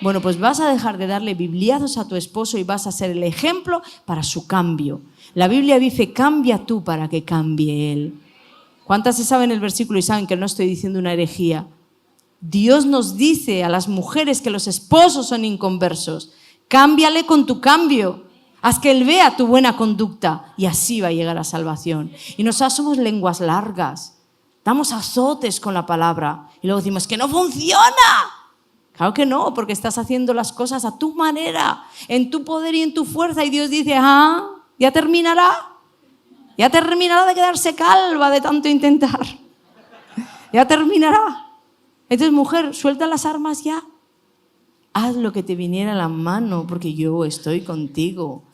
Bueno, pues vas a dejar de darle bibliazos a tu esposo y vas a ser el ejemplo para su cambio. La Biblia dice, cambia tú para que cambie él. ¿Cuántas se saben el versículo y saben que no estoy diciendo una herejía? Dios nos dice a las mujeres que los esposos son inconversos. Cámbiale con tu cambio. Haz que él vea tu buena conducta y así va a llegar a salvación. Y nosotros somos lenguas largas. Damos azotes con la palabra y luego decimos que no funciona. Claro que no, porque estás haciendo las cosas a tu manera, en tu poder y en tu fuerza. Y Dios dice, ya terminará. Ya terminará de quedarse calva de tanto intentar. Ya terminará. Entonces, mujer, suelta las armas ya. Haz lo que te viniera a la mano porque yo estoy contigo.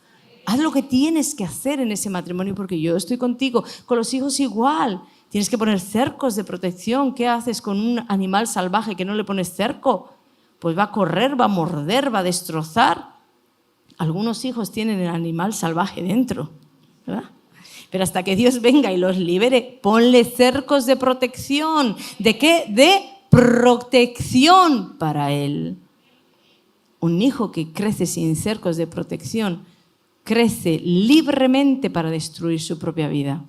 Haz lo que tienes que hacer en ese matrimonio porque yo estoy contigo. Con los hijos igual. Tienes que poner cercos de protección. ¿Qué haces con un animal salvaje que no le pones cerco? Pues va a correr, va a morder, va a destrozar. Algunos hijos tienen el animal salvaje dentro, ¿verdad? Pero hasta que Dios venga y los libere, ponle cercos de protección. ¿De qué? De protección para él. Un hijo que crece sin cercos de protección crece libremente para destruir su propia vida.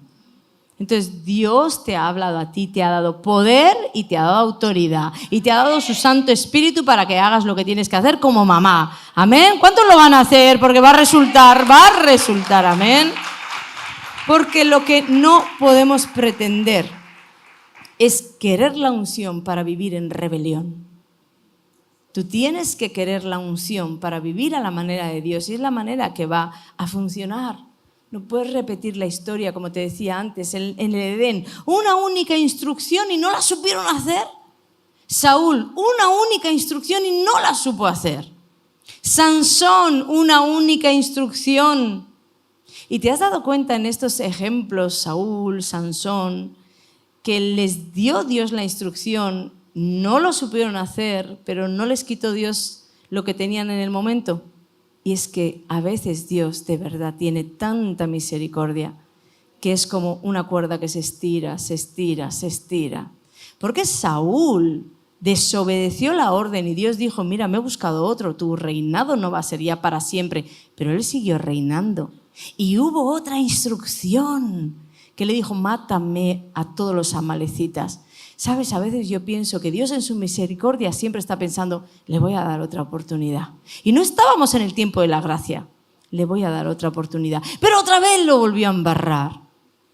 Entonces Dios te ha hablado a ti, te ha dado poder y te ha dado autoridad y te ha dado su Santo Espíritu para que hagas lo que tienes que hacer como mamá. ¿Amén? ¿Cuántos lo van a hacer? Porque va a resultar, amén. Porque lo que no podemos pretender es querer la unción para vivir en rebelión. Tú tienes que querer la unción para vivir a la manera de Dios y es la manera que va a funcionar. No puedes repetir la historia, como te decía antes, en el Edén. Una única instrucción y no la supieron hacer. Saúl, una única instrucción y no la supo hacer. Sansón, una única instrucción. Y te has dado cuenta en estos ejemplos, Saúl, Sansón, que les dio Dios la instrucción, no lo supieron hacer, pero no les quitó Dios lo que tenían en el momento. Y es que a veces Dios de verdad tiene tanta misericordia que es como una cuerda que se estira, se estira, se estira. Porque Saúl desobedeció la orden y Dios dijo, mira, me he buscado otro, tu reinado no va a ser ya para siempre. Pero él siguió reinando. Y hubo otra instrucción que le dijo, mátame a todos los amalecitas. ¿Sabes? A veces yo pienso que Dios en su misericordia siempre está pensando, le voy a dar otra oportunidad. Y no estábamos en el tiempo de la gracia. Le voy a dar otra oportunidad. Pero otra vez lo volvió a embarrar.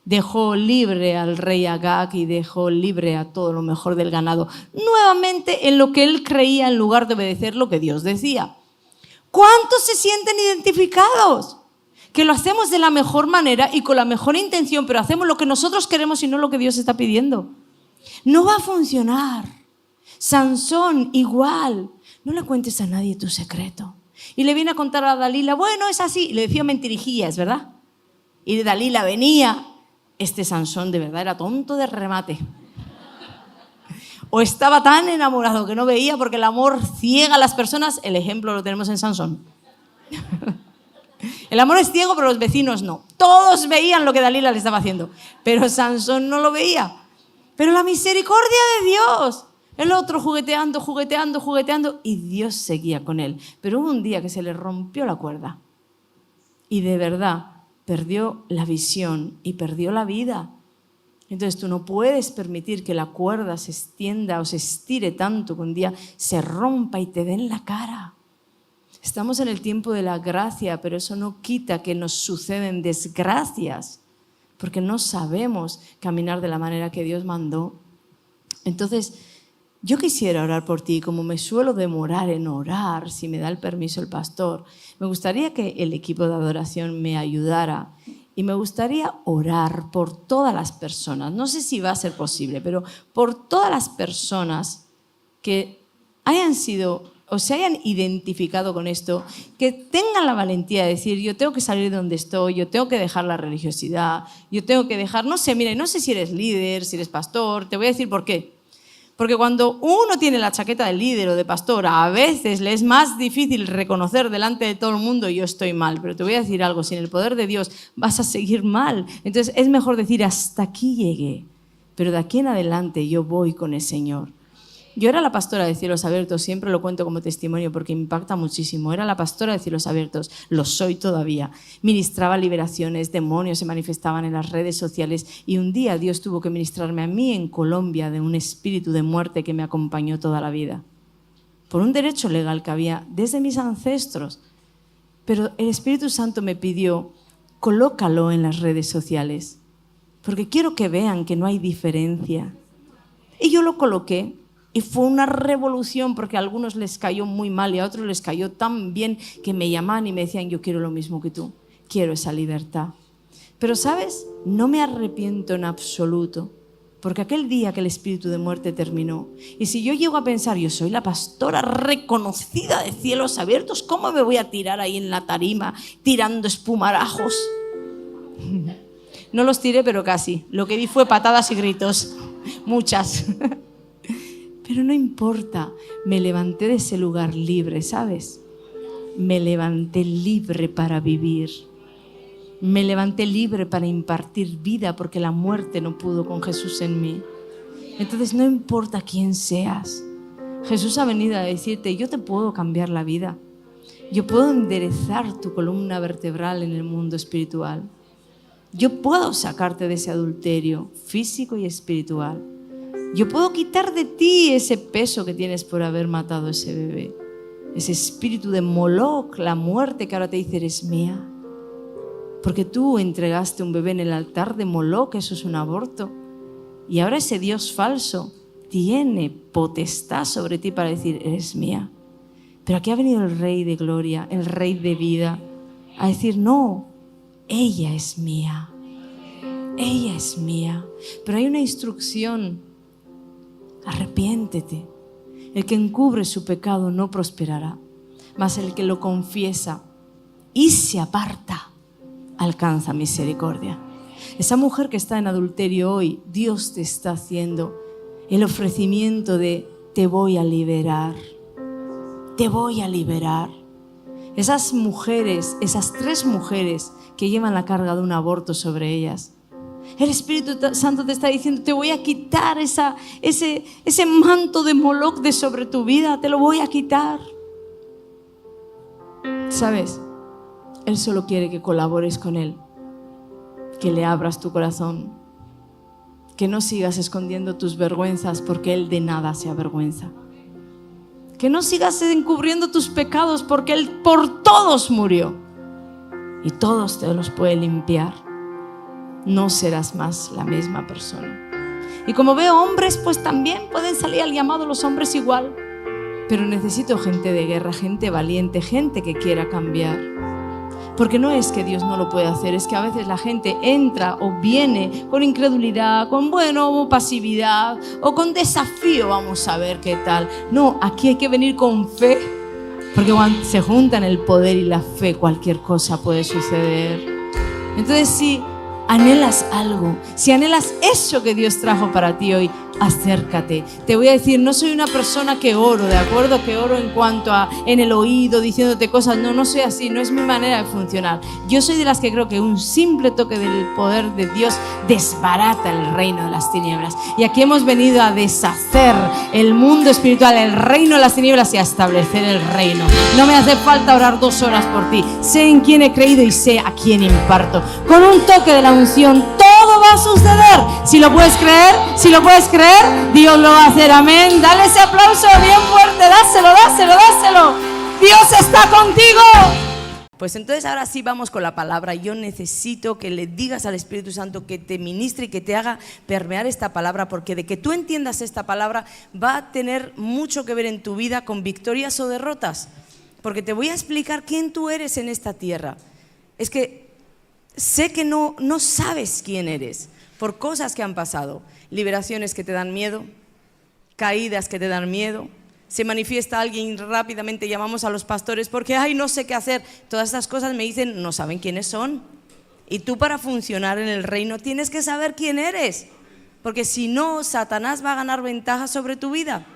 Dejó libre al rey Agag y dejó libre a todo lo mejor del ganado. Nuevamente en lo que él creía en lugar de obedecer lo que Dios decía. ¿Cuántos se sienten identificados? Que lo hacemos de la mejor manera y con la mejor intención, pero hacemos lo que nosotros queremos y no lo que Dios está pidiendo. No va a funcionar. Sansón, igual. No le cuentes a nadie tu secreto. Y le viene a contar a Dalila, bueno, es así. Y le decía mentirijillas, ¿verdad? Y Dalila venía. Este Sansón de verdad era tonto de remate. O estaba tan enamorado que no veía porque el amor ciega a las personas. El ejemplo lo tenemos en Sansón. El amor es ciego, pero los vecinos no. Todos veían lo que Dalila le estaba haciendo, pero Sansón no lo veía. Pero la misericordia de Dios. El otro jugueteando, jugueteando, jugueteando y Dios seguía con él. Pero hubo un día que se le rompió la cuerda y de verdad perdió la visión y perdió la vida. Entonces tú no puedes permitir que la cuerda se extienda o se estire tanto que un día se rompa y te dé en la cara. Estamos en el tiempo de la gracia, pero eso no quita que nos suceden desgracias, porque no sabemos caminar de la manera que Dios mandó. Entonces, yo quisiera orar por ti, como me suelo demorar en orar, si me da el permiso el pastor. Me gustaría que el equipo de adoración me ayudara y me gustaría orar por todas las personas. No sé si va a ser posible, pero por todas las personas que hayan sido o se hayan identificado con esto, que tengan la valentía de decir, yo tengo que salir de donde estoy, yo tengo que dejar la religiosidad, yo tengo que dejar, no sé, mira, no sé si eres líder, si eres pastor, te voy a decir por qué. Porque cuando uno tiene la chaqueta de líder o de pastor, a veces le es más difícil reconocer delante de todo el mundo yo estoy mal. Pero te voy a decir algo, sin el poder de Dios vas a seguir mal. Entonces es mejor decir hasta aquí llegué, pero de aquí en adelante yo voy con el Señor. Yo era la pastora de Cielos Abiertos, siempre lo cuento como testimonio porque impacta muchísimo. Era la pastora de Cielos Abiertos, lo soy todavía. Ministraba liberaciones, demonios se manifestaban en las redes sociales y un día Dios tuvo que ministrarme a mí en Colombia de un espíritu de muerte que me acompañó toda la vida. Por un derecho legal que había desde mis ancestros. Pero el Espíritu Santo me pidió, colócalo en las redes sociales, porque quiero que vean que no hay diferencia. Y yo lo coloqué. Y fue una revolución porque a algunos les cayó muy mal y a otros les cayó tan bien que me llamaban y me decían yo quiero lo mismo que tú, quiero esa libertad. Pero ¿sabes? No me arrepiento en absoluto porque aquel día que el espíritu de muerte terminó y si yo llego a pensar yo soy la pastora reconocida de Cielos Abiertos, ¿cómo me voy a tirar ahí en la tarima tirando espumarajos? No los tiré pero casi, lo que di fue patadas y gritos, muchas. Pero no importa, me levanté de ese lugar libre, ¿sabes? Me levanté libre para vivir. Me levanté libre para impartir vida porque la muerte no pudo con Jesús en mí. Entonces no importa quién seas. Jesús ha venido a decirte, yo te puedo cambiar la vida. Yo puedo enderezar tu columna vertebral en el mundo espiritual. Yo puedo sacarte de ese adulterio físico y espiritual. Yo puedo quitar de ti ese peso que tienes por haber matado a ese bebé. Ese espíritu de Moloch, la muerte que ahora te dice eres mía. Porque tú entregaste un bebé en el altar de Moloch, eso es un aborto. Y ahora ese Dios falso tiene potestad sobre ti para decir eres mía. Pero aquí ha venido el Rey de Gloria, el Rey de vida, a decir no, ella es mía. Ella es mía. Pero hay una instrucción. Arrepiéntete. El que encubre su pecado no prosperará, mas el que lo confiesa y se aparta alcanza misericordia. Esa mujer que está en adulterio hoy, Dios te está haciendo el ofrecimiento de te voy a liberar. Te voy a liberar. Esas mujeres, esas 3 mujeres que llevan la carga de un aborto sobre ellas, el Espíritu Santo te está diciendo te voy a quitar ese manto de Moloch de sobre tu vida, te lo voy a quitar. ¿Sabes? Él solo quiere que colabores con Él, que le abras tu corazón, que no sigas escondiendo tus vergüenzas porque Él de nada se avergüenza, que no sigas encubriendo tus pecados porque Él por todos murió y todos te los puede limpiar. No serás más la misma persona. Y como veo hombres, pues también pueden salir al llamado los hombres igual. Pero necesito gente de guerra, gente valiente, gente que quiera cambiar. Porque no es que Dios no lo puede hacer, es que a veces la gente entra o viene con incredulidad, con pasividad o con desafío, vamos a ver qué tal. No, aquí hay que venir con fe, porque cuando se juntan el poder y la fe, cualquier cosa puede suceder. Entonces si anhelas algo, si anhelas eso que Dios trajo para ti hoy, acércate. Te voy a decir, no soy una persona que oro, ¿de acuerdo? Que oro en cuanto a en el oído, diciéndote cosas. No soy así, no es mi manera de funcionar. Yo soy de las que creo que un simple toque del poder de Dios desbarata el reino de las tinieblas. Y aquí hemos venido a deshacer el mundo espiritual, el reino de las tinieblas y a establecer el reino. No me hace falta orar 2 horas por ti. Sé en quién he creído y sé a quién imparto. Con un toque de la unción, todo va a suceder. Si lo puedes creer, Dios lo va a hacer, amén. Dale ese aplauso bien fuerte, dáselo. Dios está contigo. Pues entonces ahora sí vamos con la palabra. Yo necesito que le digas al Espíritu Santo que te ministre y que te haga permear esta palabra, porque de que tú entiendas esta palabra va a tener mucho que ver en tu vida con victorias o derrotas, porque te voy a explicar quién tú eres en esta tierra. Es que sé que no sabes quién eres por cosas que han pasado, liberaciones que te dan miedo, caídas que te dan miedo. Se manifiesta alguien rápidamente, llamamos a los pastores porque no sé qué hacer. Todas estas cosas me dicen, no saben quiénes son. Y tú para funcionar en el reino tienes que saber quién eres. porque si no, Satanás va a ganar ventaja sobre tu vida.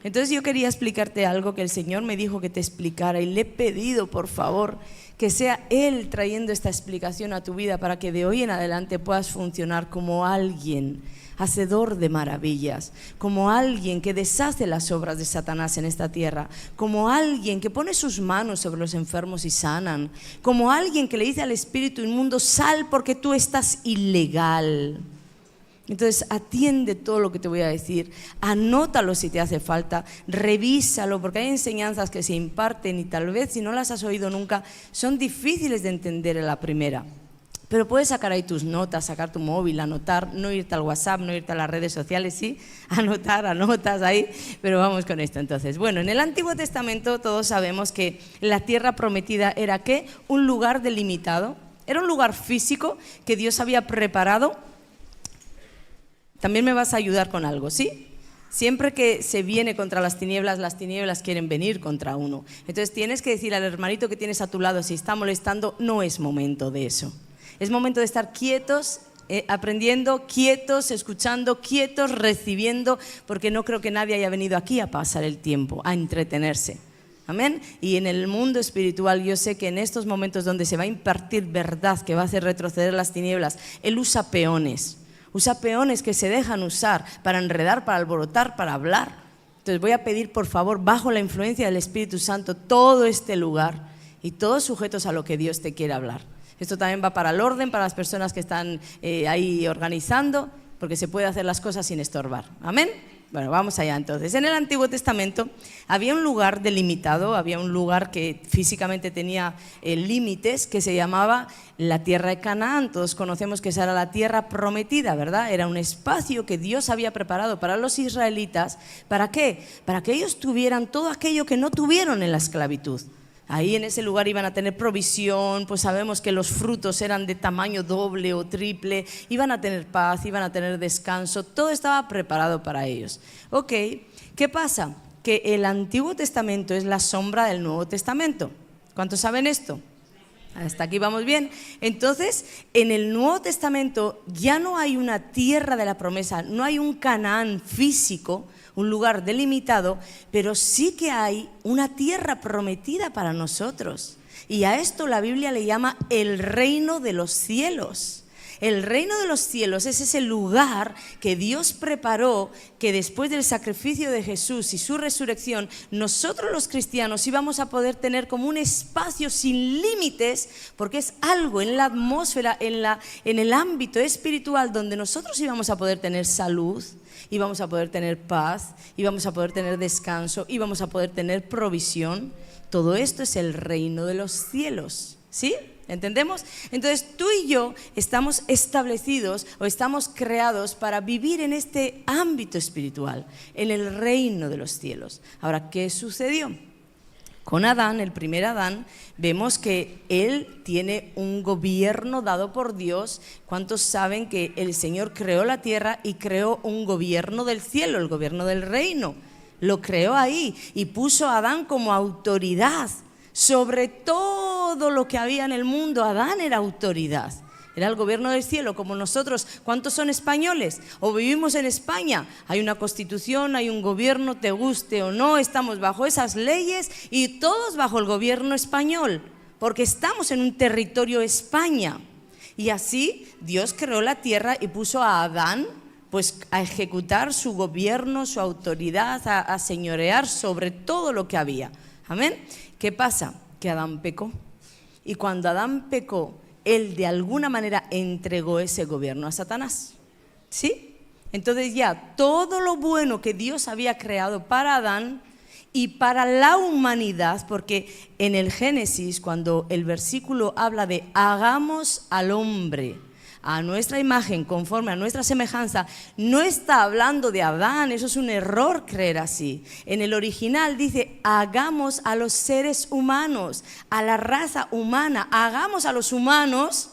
Entonces yo quería explicarte algo que el Señor me dijo que te explicara y le he pedido, por favor, que sea Él trayendo esta explicación a tu vida para que de hoy en adelante puedas funcionar como alguien hacedor de maravillas, como alguien que deshace las obras de Satanás en esta tierra, como alguien que pone sus manos sobre los enfermos y sanan, como alguien que le dice al espíritu inmundo, sal porque tú estás ilegal. Entonces atiende todo lo que te voy a decir, anótalo si te hace falta, revísalo, porque hay enseñanzas que se imparten y tal vez si no las has oído nunca son difíciles de entender en la primera. Pero puedes sacar ahí tus notas, sacar tu móvil, anotar, no irte al WhatsApp, no irte a las redes sociales, sí, anotas ahí, pero vamos con esto entonces. Bueno, en el Antiguo Testamento todos sabemos que la tierra prometida era ¿qué? Un lugar delimitado, era un lugar físico que Dios había preparado. También me vas a ayudar con algo, ¿sí? Siempre que se viene contra las tinieblas quieren venir contra uno. Entonces tienes que decir al hermanito que tienes a tu lado, si está molestando, no es momento de eso. Es momento de estar quietos, aprendiendo, quietos, escuchando, quietos, recibiendo, porque no creo que nadie haya venido aquí a pasar el tiempo, a entretenerse. Amén. Y en el mundo espiritual yo sé que en estos momentos donde se va a impartir verdad que va a hacer retroceder las tinieblas, Él usa peones. Usa peones que se dejan usar para enredar, para alborotar, para hablar. Entonces voy a pedir, por favor, bajo la influencia del Espíritu Santo, todo este lugar y todos sujetos a lo que Dios te quiere hablar. Esto también va para el orden, para las personas que están ahí organizando, porque se puede hacer las cosas sin estorbar. Amén. Bueno, vamos allá entonces. En el Antiguo Testamento había un lugar delimitado, había un lugar que físicamente tenía límites, que se llamaba la tierra de Canaán. Todos conocemos que esa era la tierra prometida, ¿verdad? Era un espacio que Dios había preparado para los israelitas. ¿Para qué? Para que ellos tuvieran todo aquello que no tuvieron en la esclavitud. Ahí en ese lugar iban a tener provisión, pues sabemos que los frutos eran de tamaño doble o triple, iban a tener paz, iban a tener descanso, todo estaba preparado para ellos. Ok, ¿qué pasa? Que el Antiguo Testamento es la sombra del Nuevo Testamento. ¿Cuántos saben esto? Hasta aquí vamos bien. Entonces, en el Nuevo Testamento ya no hay una tierra de la promesa, no hay un Canaán físico, un lugar delimitado, pero sí que hay una tierra prometida para nosotros. Y a esto la Biblia le llama el reino de los cielos. El reino de los cielos es ese lugar que Dios preparó, que después del sacrificio de Jesús y su resurrección, nosotros los cristianos íbamos a poder tener como un espacio sin límites, porque es algo en la atmósfera, en el ámbito espiritual donde nosotros íbamos a poder tener salud, íbamos a poder tener paz, íbamos a poder tener descanso, íbamos a poder tener provisión. Todo esto es el reino de los cielos, ¿sí? ¿Entendemos? Entonces tú y yo estamos establecidos o estamos creados para vivir en este ámbito espiritual, en el reino de los cielos. Ahora, ¿qué sucedió? Con Adán, el primer Adán, vemos que él tiene un gobierno dado por Dios. ¿Cuántos saben que el Señor creó la tierra y creó un gobierno del cielo, el gobierno del reino? Lo creó ahí y puso a Adán como autoridad sobre todo lo que había en el mundo. Adán era autoridad. Era el gobierno del cielo, como nosotros. ¿Cuántos son españoles? ¿O vivimos en España? Hay una constitución, hay un gobierno, te guste o no, estamos bajo esas leyes y todos bajo el gobierno español, porque estamos en un territorio España. Y así Dios creó la tierra y puso a Adán pues a ejecutar su gobierno, su autoridad, a señorear sobre todo lo que había. Amén. ¿Qué pasa? Que Adán pecó. Y cuando Adán pecó, él de alguna manera entregó ese gobierno a Satanás, ¿sí? Entonces ya todo lo bueno que Dios había creado para Adán y para la humanidad, porque en el Génesis, cuando el versículo habla de hagamos al hombre a nuestra imagen, conforme a nuestra semejanza, no está hablando de Adán. Eso es un error creer así. En el original dice hagamos a los seres humanos, a la raza humana, hagamos a los humanos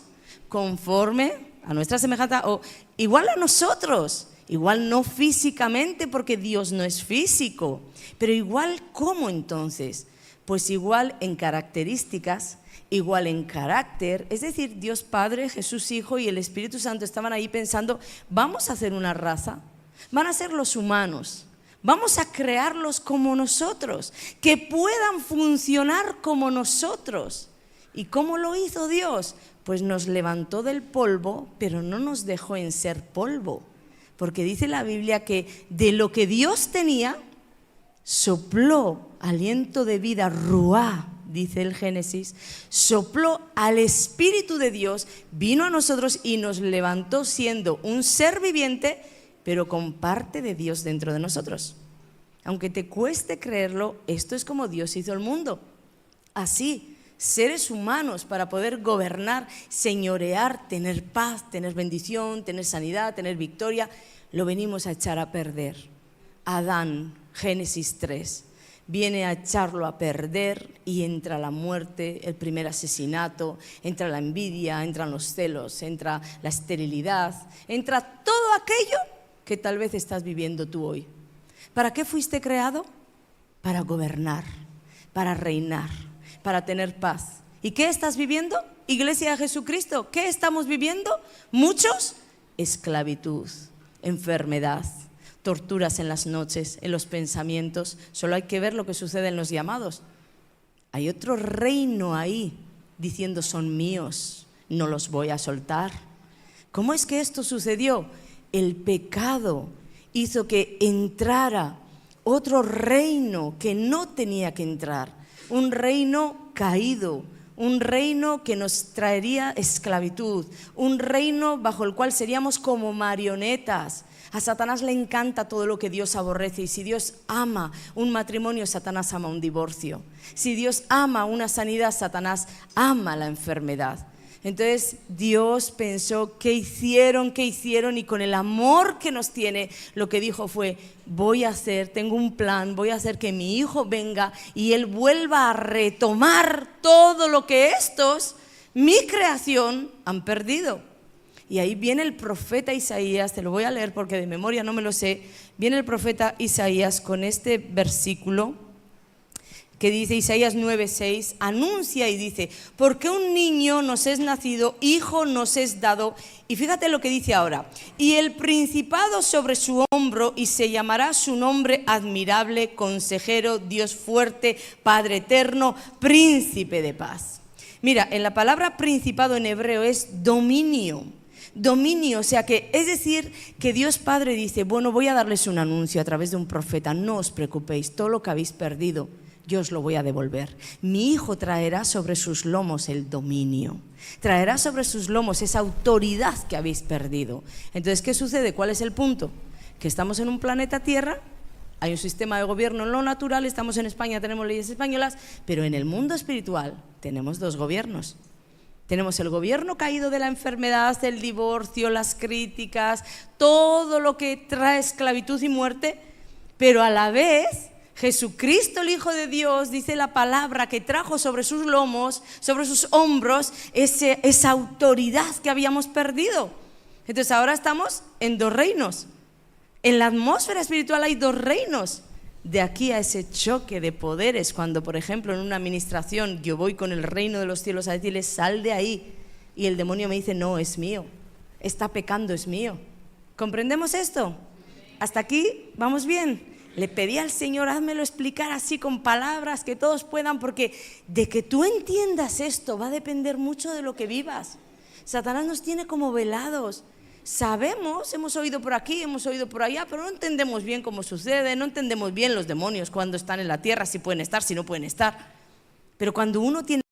conforme a nuestra semejanza o igual a nosotros. Igual no físicamente, porque Dios no es físico, pero igual ¿cómo entonces? Pues igual en características, igual en carácter. Es decir, Dios Padre, Jesús Hijo y el Espíritu Santo estaban ahí pensando, vamos a hacer una raza, van a ser los humanos, vamos a crearlos como nosotros, que puedan funcionar como nosotros. ¿Y cómo lo hizo Dios? Pues nos levantó del polvo, pero no nos dejó en ser polvo, porque dice la Biblia que de lo que Dios tenía, sopló aliento de vida, ruá, dice el Génesis, sopló al Espíritu de Dios, vino a nosotros y nos levantó siendo un ser viviente, pero con parte de Dios dentro de nosotros. Aunque te cueste creerlo, esto es como Dios hizo el mundo. Así, seres humanos para poder gobernar, señorear, tener paz, tener bendición, tener sanidad, tener victoria, lo venimos a echar a perder. Adán, Génesis 3. Viene a echarlo a perder y entra la muerte, el primer asesinato, entra la envidia, entran los celos, entra la esterilidad, entra todo aquello que tal vez estás viviendo tú hoy. ¿Para qué fuiste creado? Para gobernar, para reinar, para tener paz. ¿Y qué estás viviendo, Iglesia de Jesucristo? ¿Qué estamos viviendo? Muchos, esclavitud, enfermedad, torturas en las noches, en los pensamientos. Solo hay que ver lo que sucede en los llamados. Hay otro reino ahí diciendo son míos, no los voy a soltar. ¿Cómo es que esto sucedió? El pecado hizo que entrara otro reino que no tenía que entrar, un reino caído, un reino que nos traería esclavitud, un reino bajo el cual seríamos como marionetas. A Satanás le encanta todo lo que Dios aborrece, y si Dios ama un matrimonio, Satanás ama un divorcio. Si Dios ama una sanidad, Satanás ama la enfermedad. Entonces Dios pensó, ¿qué hicieron? Y con el amor que nos tiene, lo que dijo fue, tengo un plan, voy a hacer que mi hijo venga y él vuelva a retomar todo lo que estos, mi creación, han perdido. Y ahí viene el profeta Isaías, te lo voy a leer porque de memoria no me lo sé. Viene el profeta Isaías con este versículo que dice, Isaías 9:6, anuncia y dice, porque un niño nos es nacido, hijo nos es dado. Y fíjate lo que dice ahora, y el principado sobre su hombro, y se llamará su nombre admirable, consejero, Dios fuerte, Padre eterno, príncipe de paz. Mira, en la palabra principado en hebreo es dominio, o sea que es decir que Dios Padre dice, bueno, voy a darles un anuncio a través de un profeta, no os preocupéis, todo lo que habéis perdido yo os lo voy a devolver. Mi hijo traerá sobre sus lomos el dominio, traerá sobre sus lomos esa autoridad que habéis perdido. Entonces, ¿qué sucede? ¿Cuál es el punto? Que estamos en un planeta Tierra, hay un sistema de gobierno en lo natural, estamos en España, tenemos leyes españolas, pero en el mundo espiritual tenemos dos gobiernos. Tenemos el gobierno caído de la enfermedad, el divorcio, las críticas, todo lo que trae esclavitud y muerte, pero a la vez Jesucristo, el Hijo de Dios, dice la palabra que trajo sobre sus lomos, sobre sus hombros, esa autoridad que habíamos perdido. Entonces ahora estamos en dos reinos. En la atmósfera espiritual hay dos reinos. De aquí a ese choque de poderes, cuando por ejemplo en una administración yo voy con el reino de los cielos a decirle sal de ahí, y el demonio me dice no, es mío, está pecando, es mío. ¿Comprendemos esto? ¿Hasta aquí vamos bien? Le pedí al Señor, házmelo explicar así con palabras que todos puedan, porque de que tú entiendas esto va a depender mucho de lo que vivas. Satanás nos tiene como velados. Sabemos, hemos oído por aquí, hemos oído por allá, pero no entendemos bien cómo sucede, no entendemos bien los demonios cuando están en la tierra, si pueden estar, si no pueden estar. Pero cuando uno tiene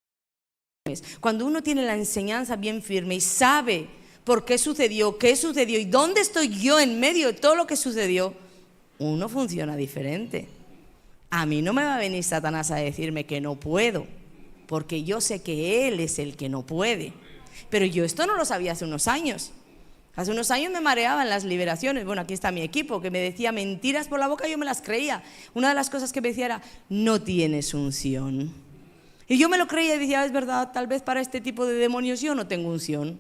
la enseñanza bien firme y sabe por qué sucedió y dónde estoy yo en medio de todo lo que sucedió, uno funciona diferente. A mí no me va a venir Satanás a decirme que no puedo, porque yo sé que él es el que no puede. Pero yo esto no lo sabía hace unos años. Hace unos años me mareaban las liberaciones. Bueno, aquí está mi equipo que me decía mentiras por la boca y yo me las creía. Una de las cosas que me decía era, no tienes unción. Y yo me lo creía y decía, es verdad, tal vez para este tipo de demonios yo no tengo unción.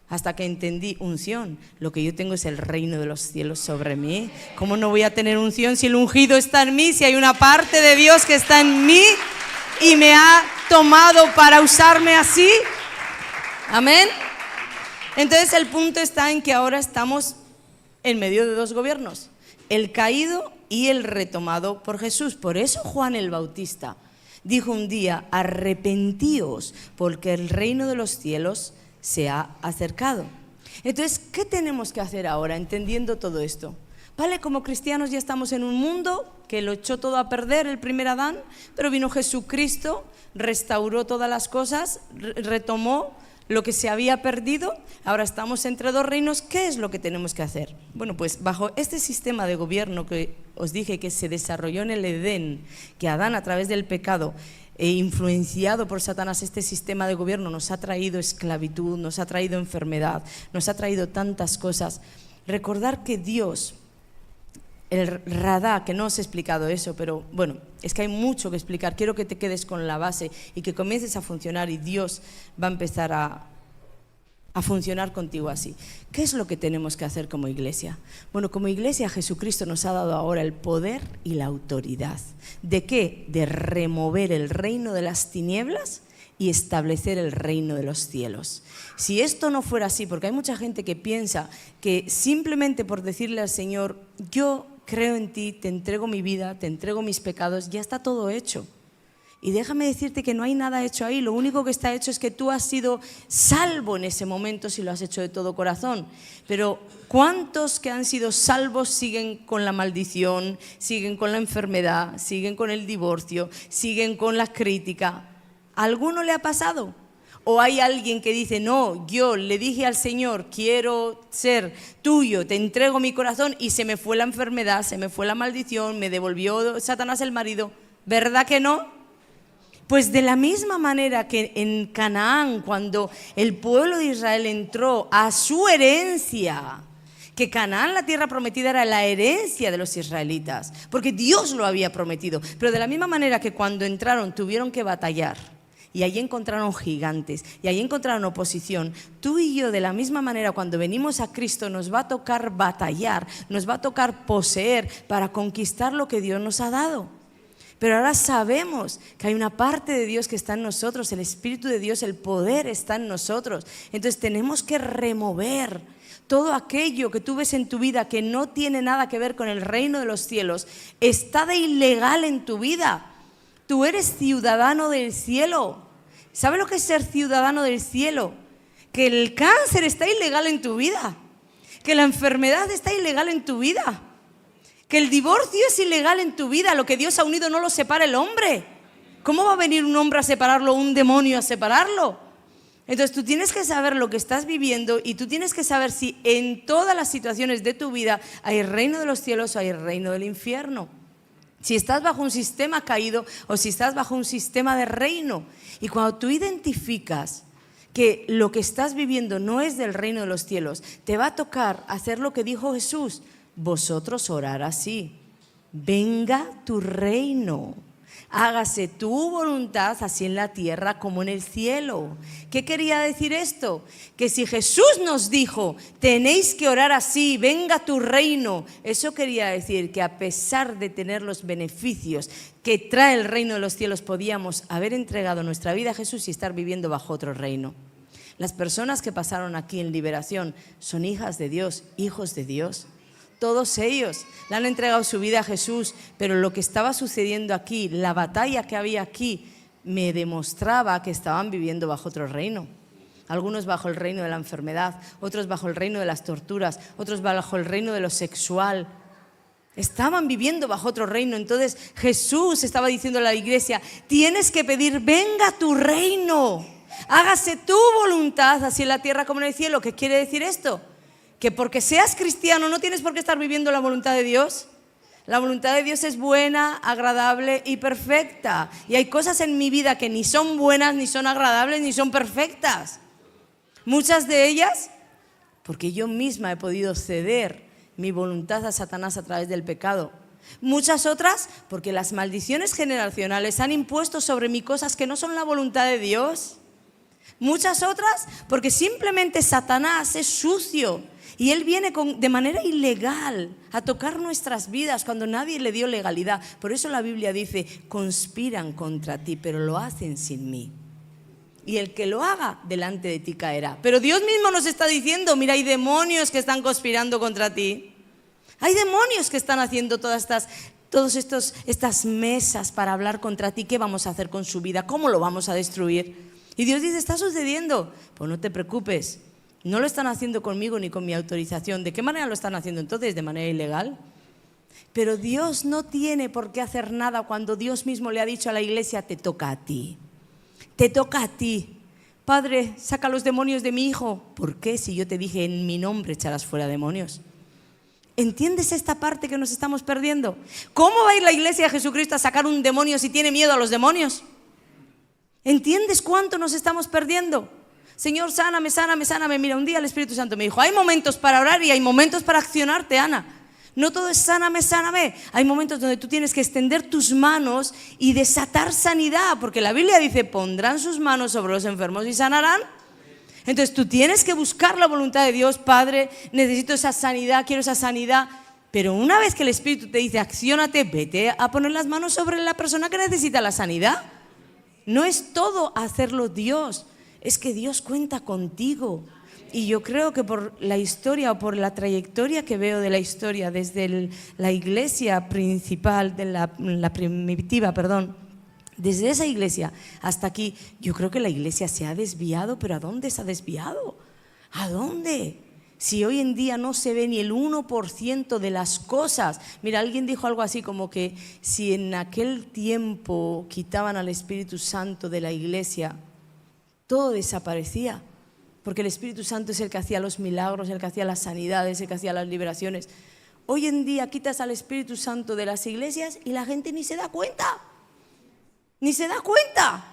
Hasta que entendí, unción, lo que yo tengo es el reino de los cielos sobre mí. ¿Cómo no voy a tener unción si el ungido está en mí? Si hay una parte de Dios que está en mí y me ha tomado para usarme así? Amén. Entonces el punto está en que ahora estamos en medio de dos gobiernos, el caído y el retomado por Jesús. Por eso Juan el Bautista dijo un día: arrepentíos, porque el reino de los cielos se ha acercado. Entonces, ¿qué tenemos que hacer ahora entendiendo todo esto? Vale, como cristianos ya estamos en un mundo que lo echó todo a perder el primer Adán, pero vino Jesucristo, restauró todas las cosas, retomó lo que se había perdido. Ahora estamos entre dos reinos. ¿Qué es lo que tenemos que hacer? Bueno, pues bajo este sistema de gobierno que os dije que se desarrolló en el Edén, que Adán a través del pecado influenciado por Satanás, este sistema de gobierno nos ha traído esclavitud, nos ha traído enfermedad, nos ha traído tantas cosas. Recordar que Dios, el Radá, que no os he explicado eso, pero bueno, es que hay mucho que explicar. Quiero que te quedes con la base y que comiences a funcionar, y Dios va a empezar a funcionar contigo así. ¿Qué es lo que tenemos que hacer como iglesia? Bueno, como iglesia Jesucristo nos ha dado ahora el poder y la autoridad. ¿De qué? De remover el reino de las tinieblas y establecer el reino de los cielos. Si esto no fuera así, porque hay mucha gente que piensa que simplemente por decirle al Señor: yo creo en ti, te entrego mi vida, te entrego mis pecados, ya está todo hecho. Y déjame decirte que no hay nada hecho ahí. Lo único que está hecho es que tú has sido salvo en ese momento si lo has hecho de todo corazón. Pero ¿cuántos que han sido salvos siguen con la maldición, siguen con la enfermedad, siguen con el divorcio, siguen con la crítica? ¿A alguno le ha pasado? ¿O hay alguien que dice: no, yo le dije al Señor, quiero ser tuyo, te entrego mi corazón, y se me fue la enfermedad, se me fue la maldición, me devolvió Satanás el marido? ¿Verdad que no? Pues de la misma manera que en Canaán, cuando el pueblo de Israel entró a su herencia, que Canaán, la tierra prometida, era la herencia de los israelitas, porque Dios lo había prometido. Pero de la misma manera que cuando entraron tuvieron que batallar, y allí encontraron gigantes, y allí encontraron oposición, tú y yo de la misma manera cuando venimos a Cristo nos va a tocar batallar, nos va a tocar poseer para conquistar lo que Dios nos ha dado. Pero ahora sabemos que hay una parte de Dios que está en nosotros, el Espíritu de Dios, el poder está en nosotros. Entonces tenemos que remover todo aquello que tú ves en tu vida que no tiene nada que ver con el reino de los cielos. Está de ilegal en tu vida. Tú eres ciudadano del cielo. ¿Sabes lo que es ser ciudadano del cielo? Que el cáncer está ilegal en tu vida, que la enfermedad está ilegal en tu vida, que el divorcio es ilegal en tu vida. Lo que Dios ha unido no lo separa el hombre. ¿Cómo va a venir un hombre a separarlo, un demonio a separarlo? Entonces tú tienes que saber lo que estás viviendo, y tú tienes que saber si en todas las situaciones de tu vida hay el reino de los cielos o hay el reino del infierno. Si estás bajo un sistema caído o si estás bajo un sistema de reino. Y cuando tú identificas que lo que estás viviendo no es del reino de los cielos, te va a tocar hacer lo que dijo Jesús: vosotros orar así: venga tu reino, hágase tu voluntad, así en la tierra como en el cielo. ¿Qué quería decir esto? Que si Jesús nos dijo: tenéis que orar así, venga tu reino, eso quería decir que a pesar de tener los beneficios que trae el reino de los cielos, podíamos haber entregado nuestra vida a Jesús y estar viviendo bajo otro reino. Las personas que pasaron aquí en liberación son hijas de Dios, hijos de Dios. Todos ellos le han entregado su vida a Jesús, pero lo que estaba sucediendo aquí, la batalla que había aquí, me demostraba que estaban viviendo bajo otro reino. Algunos bajo el reino de la enfermedad, otros bajo el reino de las torturas, otros bajo el reino de lo sexual. Estaban viviendo bajo otro reino. Entonces Jesús estaba diciendo a la iglesia: tienes que pedir: venga tu reino, hágase tu voluntad, así en la tierra como en el cielo. ¿Qué quiere decir esto? Que porque seas cristiano no tienes por qué estar viviendo la voluntad de Dios. La voluntad de Dios es buena, agradable y perfecta. Y hay cosas en mi vida que ni son buenas, ni son agradables, ni son perfectas. Muchas de ellas porque yo misma he podido ceder mi voluntad a Satanás a través del pecado. Muchas otras porque las maldiciones generacionales han impuesto sobre mí cosas que no son la voluntad de Dios. Muchas otras porque simplemente Satanás es sucio Y Él viene de manera ilegal a tocar nuestras vidas cuando nadie le dio legalidad. Por eso la Biblia dice, conspiran contra ti, pero lo hacen sin mí. Y el que lo haga, delante de ti caerá. Pero Dios mismo nos está diciendo, mira, hay demonios que están conspirando contra ti. Hay demonios que están haciendo todas estas mesas para hablar contra ti. ¿Qué vamos a hacer con su vida? ¿Cómo lo vamos a destruir? Y Dios dice, está sucediendo. Pues no te preocupes. No lo están haciendo conmigo ni con mi autorización. ¿De qué manera lo están haciendo entonces? ¿De manera ilegal? Pero Dios no tiene por qué hacer nada cuando Dios mismo le ha dicho a la iglesia, te toca a ti. Te toca a ti. Padre, saca los demonios de mi hijo. ¿Por qué? Si yo te dije, en mi nombre echarás fuera demonios. ¿Entiendes esta parte que nos estamos perdiendo? ¿Cómo va a ir la iglesia de Jesucristo a sacar un demonio si tiene miedo a los demonios? ¿Entiendes cuánto nos estamos perdiendo? Señor, sáname, sáname, sáname. Mira, un día el Espíritu Santo me dijo, hay momentos para orar y hay momentos para accionarte, Ana. No todo es sáname, sáname. Hay momentos donde tú tienes que extender tus manos y desatar sanidad, porque la Biblia dice, pondrán sus manos sobre los enfermos y sanarán. Entonces tú tienes que buscar la voluntad de Dios. Padre, necesito esa sanidad, quiero esa sanidad. Pero una vez que el Espíritu te dice, acciónate, vete a poner las manos sobre la persona que necesita la sanidad. No es todo hacerlo Dios, es que Dios cuenta contigo. Y yo creo que por la historia o por la trayectoria que veo de la historia desde la iglesia principal, de la primitiva, desde esa iglesia hasta aquí, yo creo que la iglesia se ha desviado. ¿Pero a dónde se ha desviado? ¿A dónde? Si hoy en día no se ve ni el 1% de las cosas. Mira, alguien dijo algo así como que si en aquel tiempo quitaban al Espíritu Santo de la iglesia, todo desaparecía. Porque el Espíritu Santo es el que hacía los milagros, el que hacía las sanidades, el que hacía las liberaciones. Hoy en día quitas al Espíritu Santo de las iglesias y la gente ni se da cuenta. Ni se da cuenta.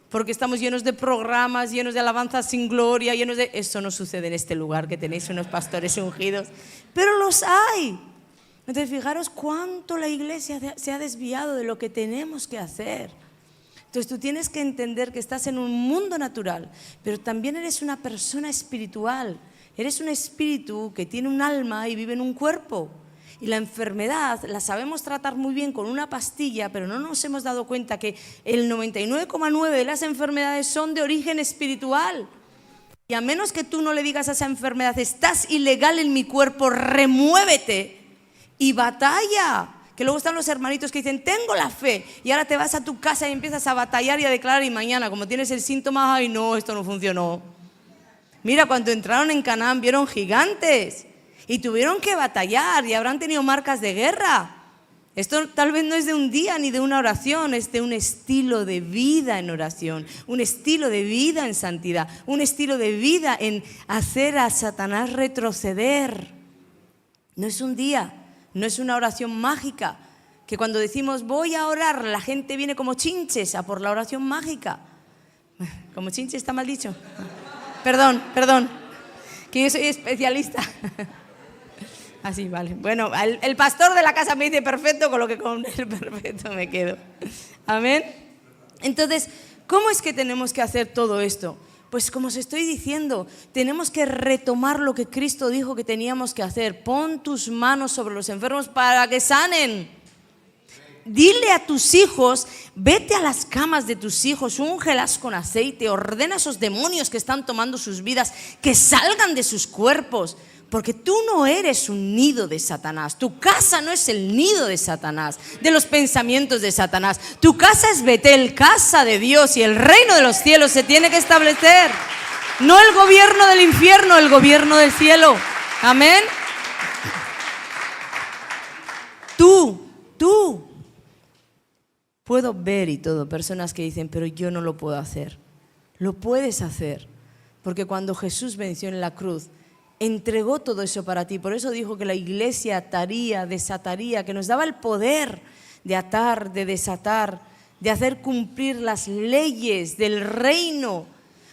Porque estamos llenos de programas, llenos de alabanzas sin gloria, llenos de... Eso no sucede en este lugar, que tenéis unos pastores ungidos. Pero los hay. Entonces fijaros cuánto la iglesia se ha desviado de lo que tenemos que hacer. Entonces tú tienes que entender que estás en un mundo natural, pero también eres una persona espiritual. Eres un espíritu que tiene un alma y vive en un cuerpo. Y la enfermedad la sabemos tratar muy bien con una pastilla, pero no nos hemos dado cuenta que el 99,9% de las enfermedades son de origen espiritual. Y a menos que tú no le digas a esa enfermedad, estás ilegal en mi cuerpo, remuévete y batalla. Que luego están los hermanitos que dicen, tengo la fe, y ahora te vas a tu casa y empiezas a batallar y a declarar, y mañana, como tienes el síntoma, ay no, esto no funcionó. Mira, cuando entraron en Canaán vieron gigantes y tuvieron que batallar y habrán tenido marcas de guerra. Esto tal vez no es de un día ni de una oración, es de un estilo de vida en oración, un estilo de vida en santidad, un estilo de vida en hacer a Satanás retroceder. No es un día. No es una oración mágica, que cuando decimos voy a orar, la gente viene como chinches a por la oración mágica. ¿Como chinches está mal dicho? Perdón, que yo soy especialista. Así, vale. Bueno, el pastor de la casa me dice perfecto, con lo que con el perfecto me quedo. Amén. Entonces, ¿cómo es que tenemos que hacer todo esto? Pues como os estoy diciendo, tenemos que retomar lo que Cristo dijo que teníamos que hacer. Pon tus manos sobre los enfermos para que sanen. Dile a tus hijos, vete a las camas de tus hijos, úngelas con aceite, ordena a esos demonios que están tomando sus vidas, que salgan de sus cuerpos. Porque tú no eres un nido de Satanás. Tu casa no es el nido de Satanás, de los pensamientos de Satanás. Tu casa es Betel, casa de Dios, y el reino de los cielos se tiene que establecer. No el gobierno del infierno, el gobierno del cielo. Amén. Tú. Puedo ver y todo, personas que dicen, pero yo no lo puedo hacer. Lo puedes hacer. Porque cuando Jesús venció en la cruz, entregó todo eso para ti. Por eso dijo que la iglesia ataría, desataría, que nos daba el poder de atar, de desatar, de hacer cumplir las leyes del reino,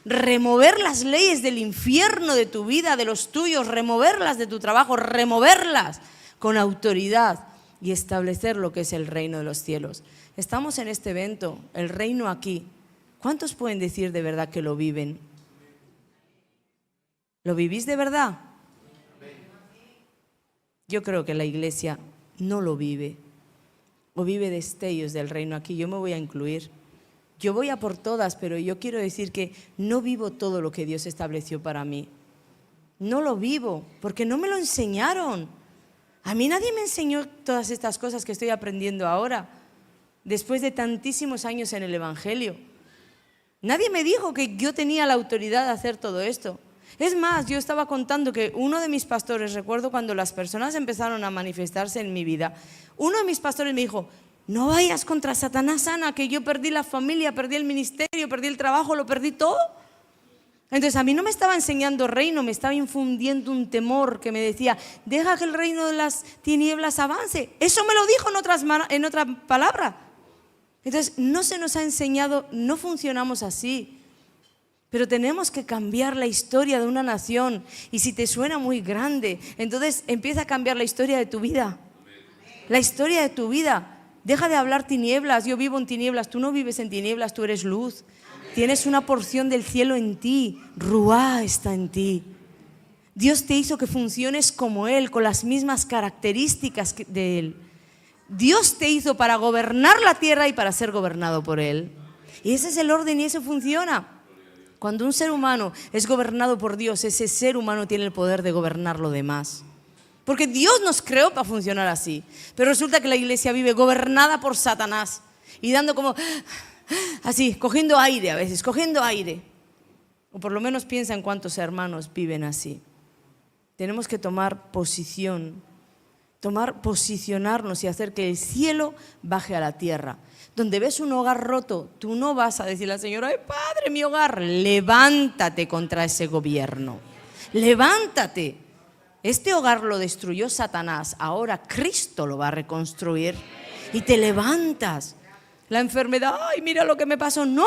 remover las leyes del infierno de tu vida, de los tuyos, removerlas de tu trabajo, removerlas con autoridad y establecer lo que es el reino de los cielos. Estamos en este evento, el reino aquí. ¿Cuántos pueden decir de verdad que lo viven? ¿Lo vivís de verdad? Yo creo que la iglesia no lo vive, o vive destellos del reino aquí. Yo me voy a incluir. Yo voy a por todas, pero yo quiero decir que no vivo todo lo que Dios estableció para mí. No lo vivo, porque no me lo enseñaron. A mí nadie me enseñó todas estas cosas que estoy aprendiendo ahora, después de tantísimos años en el Evangelio. Nadie me dijo que yo tenía la autoridad de hacer todo esto. Es más, yo estaba contando que uno de mis pastores, recuerdo cuando las personas empezaron a manifestarse en mi vida, uno de mis pastores me dijo: no vayas contra Satanás, Ana, que yo perdí la familia, perdí el ministerio, perdí el trabajo, lo perdí todo. Entonces a mí no me estaba enseñando reino, me estaba infundiendo un temor que me decía: deja que el reino de las tinieblas avance. Eso me lo dijo en otra palabra. Entonces no se nos ha enseñado, no funcionamos así. Pero tenemos que cambiar la historia de una nación. Y si te suena muy grande, entonces empieza a cambiar la historia de tu vida. La historia de tu vida. Deja de hablar tinieblas. Yo vivo en tinieblas. Tú no vives en tinieblas, tú eres luz. Tienes una porción del cielo en ti. Ruá está en ti. Dios te hizo que funciones como Él, con las mismas características de Él. Dios te hizo para gobernar la tierra y para ser gobernado por Él. Y ese es el orden y eso funciona. Cuando un ser humano es gobernado por Dios, ese ser humano tiene el poder de gobernar lo demás. Porque Dios nos creó para funcionar así. Pero resulta que la iglesia vive gobernada por Satanás y dando como así, cogiendo aire a veces, cogiendo aire. O por lo menos piensa en cuántos hermanos viven así. Tenemos que tomar posicionarnos y hacer que el cielo baje a la tierra. Donde ves un hogar roto, tú no vas a decirle al Señor: ay, Padre, mi hogar. Levántate contra ese gobierno. Levántate. Este hogar lo destruyó Satanás, ahora Cristo lo va a reconstruir. Y te levantas. La enfermedad, ay, mira lo que me pasó. No.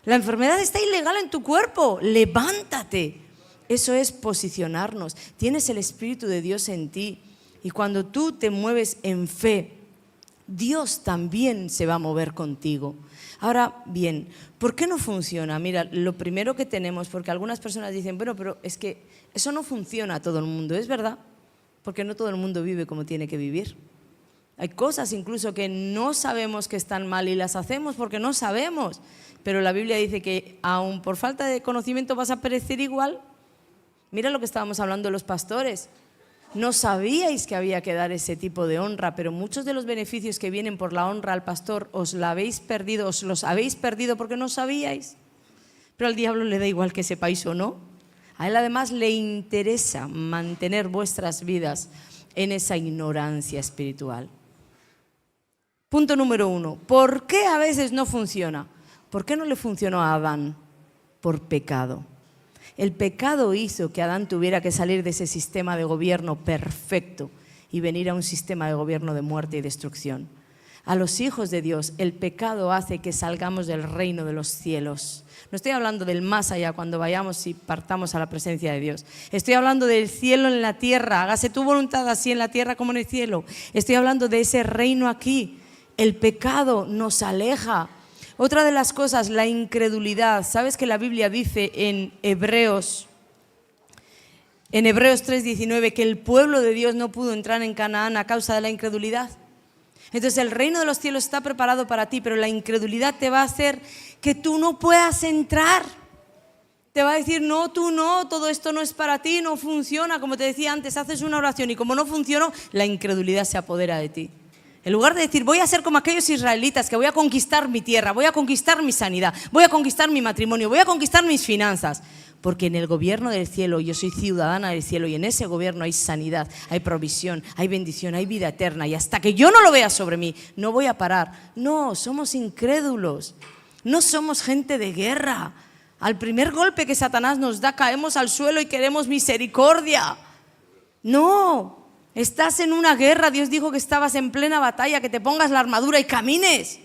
La enfermedad está ilegal en tu cuerpo. Levántate. Eso es posicionarnos. Tienes el Espíritu de Dios en ti. Y cuando tú te mueves en fe, Dios también se va a mover contigo. Ahora bien, ¿por qué no funciona? Mira, lo primero que tenemos, porque algunas personas dicen: bueno, pero es que eso no funciona a todo el mundo. Es verdad, porque no todo el mundo vive como tiene que vivir. Hay cosas incluso que no sabemos que están mal y las hacemos porque no sabemos. Pero la Biblia dice que aun por falta de conocimiento vas a perecer igual. Mira lo que estábamos hablando de los pastores. No sabíais que había que dar ese tipo de honra, pero muchos de los beneficios que vienen por la honra al pastor os los habéis perdido porque no sabíais. Pero al diablo le da igual que sepáis o no. A él además le interesa mantener vuestras vidas en esa ignorancia espiritual. Punto número 1. ¿Por qué a veces no funciona? ¿Por qué no le funcionó a Adán? Por pecado. El pecado hizo que Adán tuviera que salir de ese sistema de gobierno perfecto y venir a un sistema de gobierno de muerte y destrucción. A los hijos de Dios, el pecado hace que salgamos del reino de los cielos. No estoy hablando del más allá, cuando vayamos y partamos a la presencia de Dios. Estoy hablando del cielo en la tierra. Hágase tu voluntad así en la tierra como en el cielo. Estoy hablando de ese reino aquí. El pecado nos aleja. Otra de las cosas, la incredulidad. ¿Sabes que la Biblia dice en Hebreos 3:19 que el pueblo de Dios no pudo entrar en Canaán a causa de la incredulidad? Entonces el reino de los cielos está preparado para ti, pero la incredulidad te va a hacer que tú no puedas entrar. Te va a decir: no, tú no, todo esto no es para ti, no funciona. Como te decía antes, haces una oración y como no funcionó, la incredulidad se apodera de ti. En lugar de decir: voy a ser como aquellos israelitas, que voy a conquistar mi tierra, voy a conquistar mi sanidad, voy a conquistar mi matrimonio, voy a conquistar mis finanzas. Porque en el gobierno del cielo, yo soy ciudadana del cielo, y en ese gobierno hay sanidad, hay provisión, hay bendición, hay vida eterna. Y hasta que yo no lo vea sobre mí, no voy a parar. No, somos incrédulos, no somos gente de guerra. Al primer golpe que Satanás nos da, caemos al suelo y queremos misericordia. No. Estás en una guerra. Dios dijo que estabas en plena batalla, que te pongas la armadura y camines.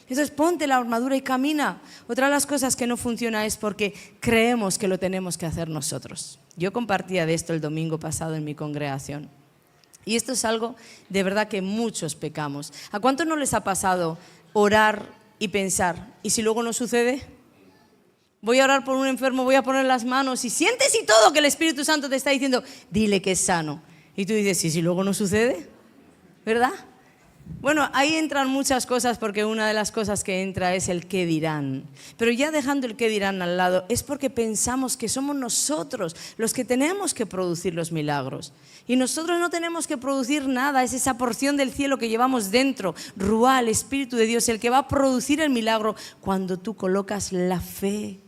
Entonces ponte la armadura y camina. Otra de las cosas que no funciona es porque creemos que lo tenemos que hacer nosotros. Yo compartía de esto el domingo pasado en mi congregación. Y esto es algo de verdad que muchos pecamos. ¿A cuántos no les ha pasado orar y pensar: ¿y si luego no sucede? Voy a orar por un enfermo, voy a poner las manos y sientes y todo que el Espíritu Santo te está diciendo: dile que es sano. Y tú dices, sí, luego no sucede, ¿verdad? Bueno, ahí entran muchas cosas porque una de las cosas que entra es el qué dirán. Pero ya dejando el qué dirán al lado, es porque pensamos que somos nosotros los que tenemos que producir los milagros. Y nosotros no tenemos que producir nada, es esa porción del cielo que llevamos dentro, Ruá, el Espíritu de Dios, el que va a producir el milagro cuando tú colocas la fe.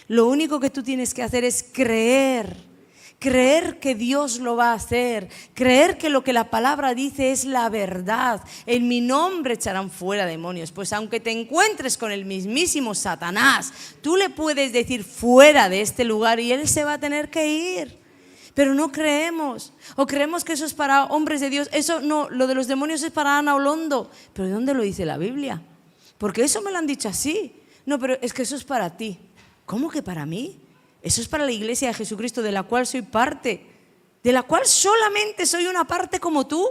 Lo único que tú tienes que hacer es creer que Dios lo va a hacer, creer que lo que la palabra dice es la verdad. En mi nombre echarán fuera demonios. Pues aunque te encuentres con el mismísimo Satanás, tú le puedes decir fuera de este lugar y él se va a tener que ir. Pero no creemos, o creemos que eso es para hombres de Dios. Eso no, lo de los demonios es para Ana Olondo. ¿Pero de dónde lo dice la Biblia? Porque eso me lo han dicho así. No, pero es que eso es para ti. ¿Cómo que para mí? Eso es para la iglesia de Jesucristo, de la cual soy parte, de la cual solamente soy una parte como tú.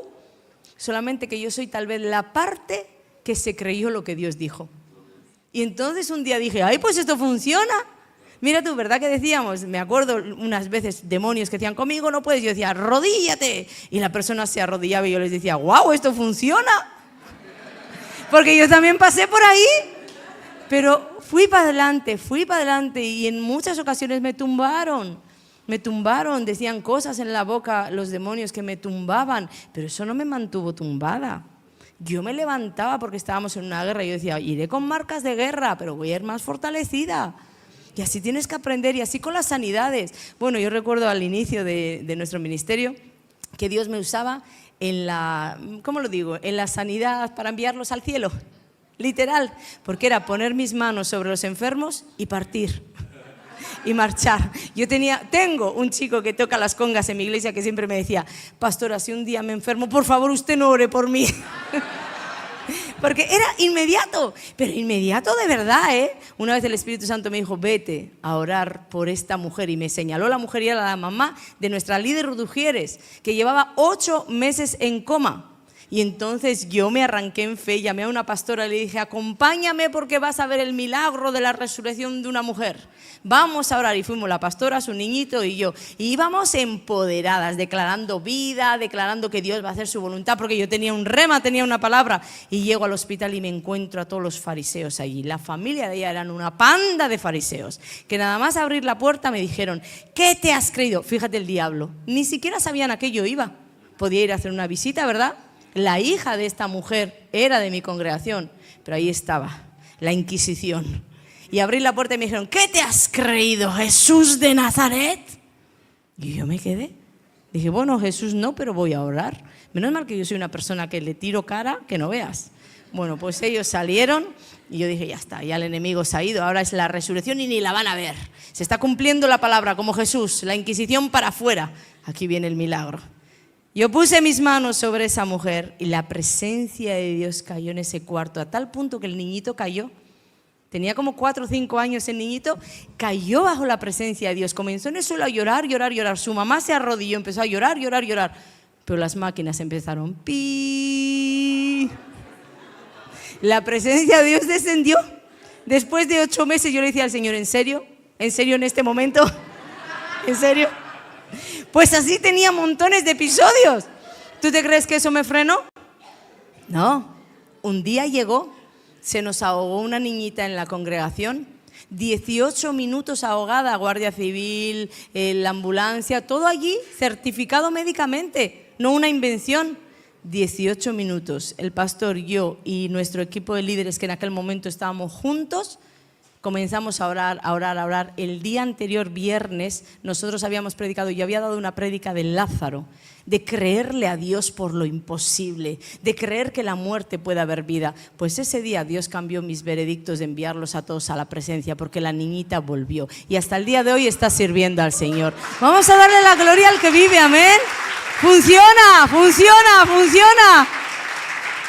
Solamente que yo soy tal vez la parte que se creyó lo que Dios dijo. Y entonces un día dije, ay, pues esto funciona. Mira tú, ¿verdad que decíamos? Me acuerdo unas veces demonios que decían, conmigo no puedes. Yo decía, arrodíllate. Y la persona se arrodillaba y yo les decía, wow, esto funciona. Porque yo también pasé por ahí. Pero fui para adelante y en muchas ocasiones me tumbaron, decían cosas en la boca los demonios que me tumbaban, pero eso no me mantuvo tumbada. Yo me levantaba porque estábamos en una guerra y yo decía, iré con marcas de guerra, pero voy a ir más fortalecida. Y así tienes que aprender, y así con las sanidades. Bueno, yo recuerdo al inicio de nuestro ministerio que Dios me usaba en la, ¿cómo lo digo?, en la sanidad para enviarlos al cielo. Literal, porque era poner mis manos sobre los enfermos y partir y marchar. Tengo un chico que toca las congas en mi iglesia que siempre me decía, pastora, si un día me enfermo, por favor usted no ore por mí. Porque era inmediato, pero inmediato de verdad, ¿eh? Una vez el Espíritu Santo me dijo, vete a orar por esta mujer, y me señaló la mujer y era la mamá de nuestra líder Ruth Ujieres, que llevaba 8 meses en coma. Y entonces yo me arranqué en fe, llamé a una pastora y le dije, acompáñame porque vas a ver el milagro de la resurrección de una mujer. Vamos a orar. Y fuimos la pastora, su niñito y yo. Y íbamos empoderadas, declarando vida, declarando que Dios va a hacer su voluntad, porque yo tenía un rema, tenía una palabra. Y llego al hospital y me encuentro a todos los fariseos allí. La familia de ella eran una panda de fariseos, que nada más abrir la puerta me dijeron, ¿qué te has creído? Fíjate el diablo. Ni siquiera sabían a qué yo iba. Podía ir a hacer una visita, ¿verdad? La hija de esta mujer era de mi congregación, pero ahí estaba, la Inquisición. Y abrí la puerta y me dijeron, ¿qué te has creído, Jesús de Nazaret? Y yo me quedé. Dije, bueno, Jesús no, pero voy a orar. Menos mal que yo soy una persona que le tiro cara, que no veas. Bueno, pues ellos salieron y yo dije, ya está, ya el enemigo se ha ido, ahora es la resurrección y ni la van a ver. Se está cumpliendo la palabra como Jesús, la Inquisición para afuera. Aquí viene el milagro. Yo puse mis manos sobre esa mujer y la presencia de Dios cayó en ese cuarto, a tal punto que el niñito cayó. Tenía como 4 o 5 años el niñito, cayó bajo la presencia de Dios. Comenzó en el suelo a llorar. Su mamá se arrodilló, empezó a llorar. Pero las máquinas empezaron. ¡Pi! La presencia de Dios descendió. Después de 8 meses yo le decía al Señor, ¿en serio? ¿En serio en este momento? ¿En serio? Pues así tenía montones de episodios. ¿Tú te crees que eso me frenó? No. Un día llegó, se nos ahogó una niñita en la congregación, 18 minutos ahogada, Guardia Civil, la ambulancia, todo allí certificado médicamente, no una invención. 18 minutos. El pastor, yo y nuestro equipo de líderes que en aquel momento estábamos juntos, comenzamos a orar. El día anterior, viernes, nosotros habíamos predicado, yo había dado una prédica de Lázaro, de creerle a Dios por lo imposible, de creer que la muerte puede haber vida. Pues ese día Dios cambió mis veredictos de enviarlos a todos a la presencia, porque la niñita volvió y hasta el día de hoy está sirviendo al Señor. Vamos a darle la gloria al que vive, amén. Funciona.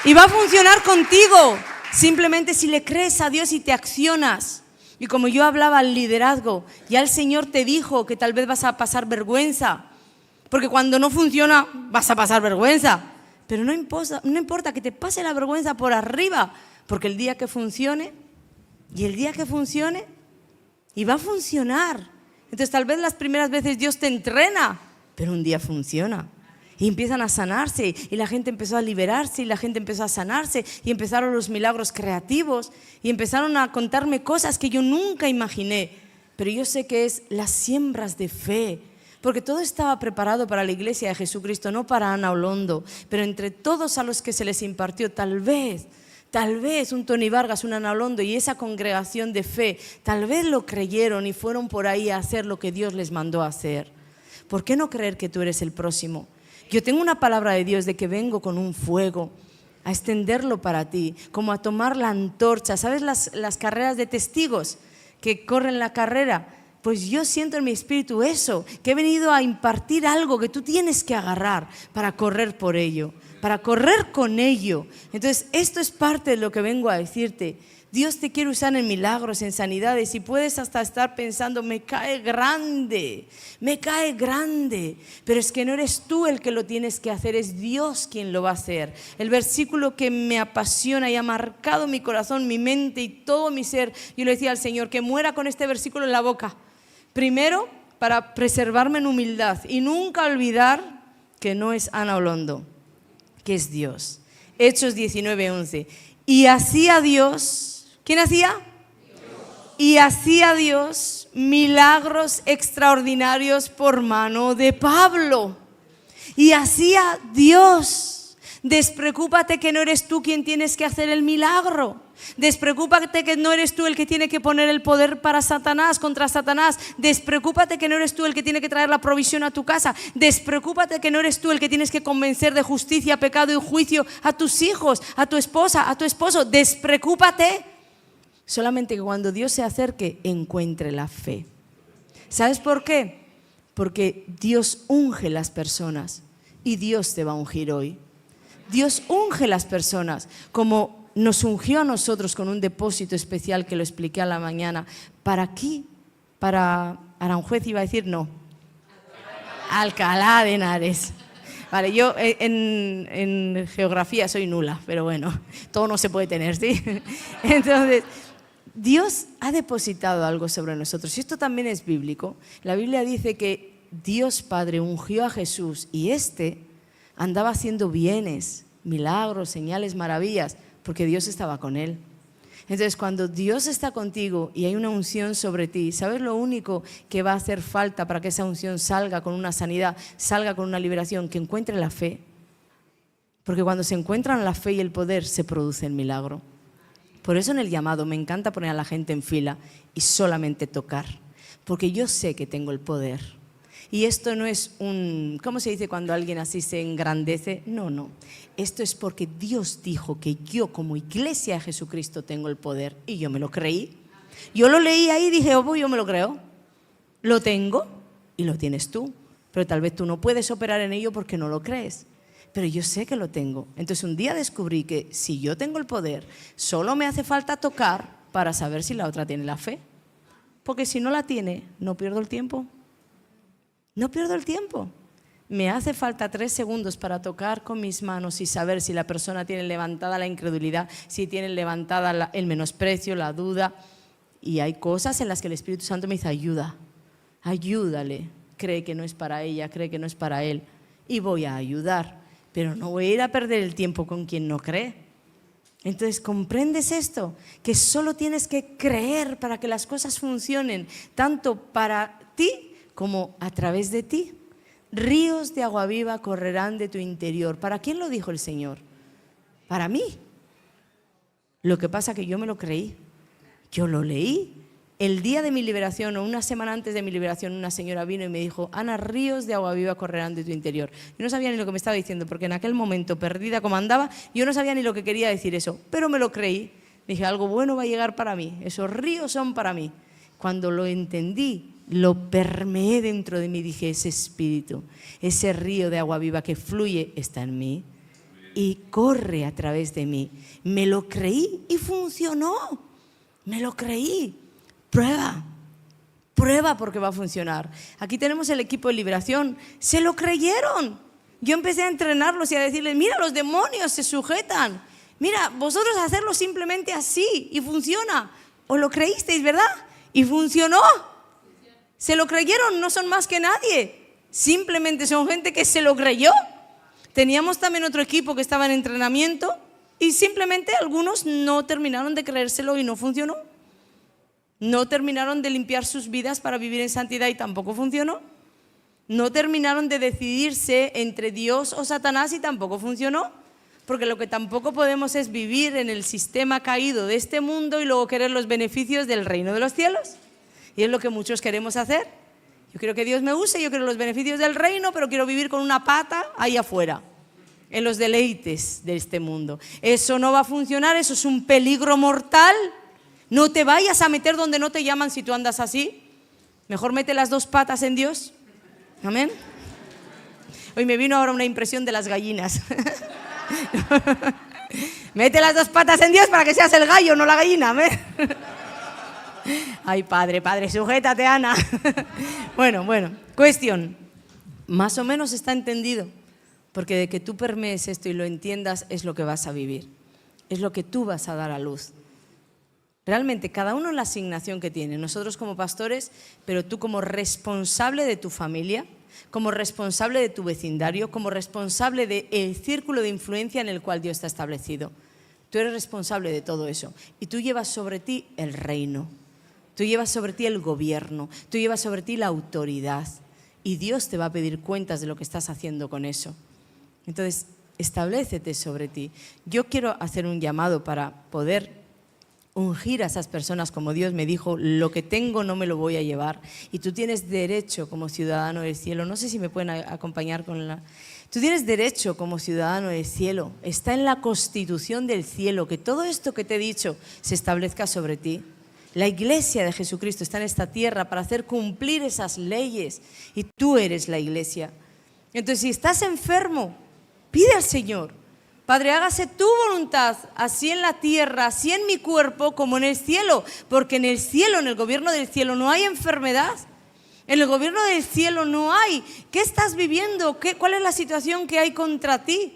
Y va a funcionar contigo. Simplemente si le crees a Dios y te accionas. Y como yo hablaba al liderazgo, ya el Señor te dijo que tal vez vas a pasar vergüenza, porque cuando no funciona vas a pasar vergüenza, pero no importa que te pase la vergüenza por arriba, porque el día que funcione, y va a funcionar. Entonces tal vez las primeras veces Dios te entrena, pero un día funciona. Y empiezan a sanarse y la gente empezó a liberarse y la gente empezó a sanarse y empezaron los milagros creativos y empezaron a contarme cosas que yo nunca imaginé. Pero yo sé que es las siembras de fe, porque todo estaba preparado para la iglesia de Jesucristo, no para Ana Olondo. Pero entre todos a los que se les impartió, tal vez un Tony Vargas, un Ana Olondo y esa congregación de fe, tal vez lo creyeron y fueron por ahí a hacer lo que Dios les mandó a hacer. ¿Por qué no creer que tú eres el próximo? Yo tengo una palabra de Dios de que vengo con un fuego a extenderlo para ti, como a tomar la antorcha. ¿Sabes las carreras de testigos que corren la carrera? Pues yo siento en mi espíritu eso, que he venido a impartir algo que tú tienes que agarrar para correr por ello, para correr con ello. Entonces, esto es parte de lo que vengo a decirte. Dios te quiere usar en milagros, en sanidades, y puedes hasta estar pensando, me cae grande, pero es que no eres tú el que lo tienes que hacer, es Dios quien lo va a hacer. El versículo que me apasiona y ha marcado mi corazón, mi mente y todo mi ser, yo le decía al Señor que muera con este versículo en la boca, primero para preservarme en humildad y nunca olvidar que no es Ana Olondo, que es Dios. Hechos 19:11. Y hacía Dios, ¿quién hacía? Dios. Y hacía Dios milagros extraordinarios por mano de Pablo. Y hacía Dios. Despreocúpate que no eres tú quien tienes que hacer el milagro. Despreocúpate que no eres tú el que tiene que poner el poder para Satanás, contra Satanás. Despreocúpate que no eres tú el que tiene que traer la provisión a tu casa. Despreocúpate que no eres tú el que tienes que convencer de justicia, pecado y juicio a tus hijos, a tu esposa, a tu esposo. Despreocúpate. Solamente que cuando Dios se acerque, encuentre la fe. ¿Sabes por qué? Porque Dios unge las personas y Dios te va a ungir hoy. Dios unge las personas como nos ungió a nosotros con un depósito especial que lo expliqué a la mañana. ¿Para aquí? Para Aranjuez iba a decir no. Alcalá de Henares. Vale, yo en geografía soy nula, pero bueno, todo no se puede tener, ¿sí? Entonces, Dios ha depositado algo sobre nosotros y esto también es bíblico. La Biblia dice que Dios Padre ungió a Jesús y andaba haciendo bienes, milagros, señales, maravillas, porque Dios estaba con él. Entonces, cuando Dios está contigo y hay una unción sobre ti, ¿sabes lo único que va a hacer falta para que esa unción salga con una sanidad, salga con una liberación? Que encuentre la fe. Porque cuando se encuentran la fe y el poder, se produce el milagro. Por eso en el llamado me encanta poner a la gente en fila y solamente tocar, porque yo sé que tengo el poder. Y esto no es ¿cómo se dice cuando alguien así se engrandece? No. Esto es porque Dios dijo que yo como iglesia de Jesucristo tengo el poder y yo me lo creí. Yo lo leí ahí y dije, yo me lo creo. Lo tengo y lo tienes tú. Pero tal vez tú no puedes operar en ello porque no lo crees. Pero yo sé que lo tengo. Entonces un día descubrí que si yo tengo el poder, solo me hace falta tocar para saber si la otra tiene la fe. Porque si no la tiene, no pierdo el tiempo. No pierdo el tiempo. Me hace falta 3 segundos para tocar con mis manos y saber si la persona tiene levantada la incredulidad, si tiene levantada el menosprecio, la duda. Y hay cosas en las que el Espíritu Santo me dice, ayúdale. Cree que no es para ella, cree que no es para él. Y voy a ayudar. Pero no voy a ir a perder el tiempo con quien no cree. Entonces, ¿comprendes esto? Que solo tienes que creer para que las cosas funcionen, tanto para ti como a través de ti. Ríos de agua viva correrán de tu interior. ¿Para quién lo dijo el Señor? Para mí. Lo que pasa es que yo me lo creí. Yo lo leí. El día de mi liberación o una semana antes de mi liberación, una señora vino y me dijo, Ana, ríos de agua viva correrán de tu interior. Yo no sabía ni lo que me estaba diciendo, porque en aquel momento, perdida como andaba, yo no sabía ni lo que quería decir eso, pero me lo creí. Dije, algo bueno va a llegar para mí, esos ríos son para mí. Cuando lo entendí, lo permeé dentro de mí, dije, ese espíritu, ese río de agua viva que fluye está en mí y corre a través de mí. Me lo creí y funcionó, me lo creí. Prueba porque va a funcionar. Aquí tenemos el equipo de liberación, se lo creyeron. Yo empecé a entrenarlos y a decirles, mira, los demonios se sujetan. Mira, vosotros hacerlo simplemente así y funciona. ¿Os lo creísteis, verdad? Y funcionó. Se lo creyeron, no son más que nadie. Simplemente son gente que se lo creyó. Teníamos también otro equipo que estaba en entrenamiento y simplemente algunos no terminaron de creérselo y no funcionó. No terminaron de limpiar sus vidas para vivir en santidad y tampoco funcionó. No terminaron de decidirse entre Dios o Satanás y tampoco funcionó. Porque lo que tampoco podemos es vivir en el sistema caído de este mundo y luego querer los beneficios del reino de los cielos. Y es lo que muchos queremos hacer. Yo quiero que Dios me use, yo quiero los beneficios del reino, pero quiero vivir con una pata ahí afuera, en los deleites de este mundo. Eso no va a funcionar, eso es un peligro mortal. No te vayas a meter donde no te llaman si tú andas así. Mejor mete las dos patas en Dios. Amén. Hoy me vino ahora una impresión de las gallinas. Mete las dos patas en Dios para que seas el gallo, no la gallina. Amén. Ay, padre, sujétate, Ana. Bueno, cuestión. Más o menos está entendido. Porque de que tú permees esto y lo entiendas es lo que vas a vivir. Es lo que tú vas a dar a luz. Realmente, cada uno en la asignación que tiene. Nosotros como pastores, pero tú como responsable de tu familia, como responsable de tu vecindario, como responsable del círculo de influencia en el cual Dios te ha establecido. Tú eres responsable de todo eso. Y tú llevas sobre ti el reino. Tú llevas sobre ti el gobierno. Tú llevas sobre ti la autoridad. Y Dios te va a pedir cuentas de lo que estás haciendo con eso. Entonces, establécete sobre ti. Yo quiero hacer un llamado para poder ungir a esas personas como Dios me dijo, lo que tengo no me lo voy a llevar. Y tú tienes derecho como ciudadano del cielo. No sé si me pueden acompañar con la... Tú tienes derecho como ciudadano del cielo. Está en la constitución del cielo que todo esto que te he dicho se establezca sobre ti. La iglesia de Jesucristo está en esta tierra para hacer cumplir esas leyes. Y tú eres la iglesia. Entonces, si estás enfermo, pide al Señor. Padre, hágase tu voluntad, así en la tierra, así en mi cuerpo, como en el cielo. Porque en el cielo, en el gobierno del cielo, no hay enfermedad. En el gobierno del cielo no hay. ¿Qué estás viviendo? ¿Cuál es la situación que hay contra ti?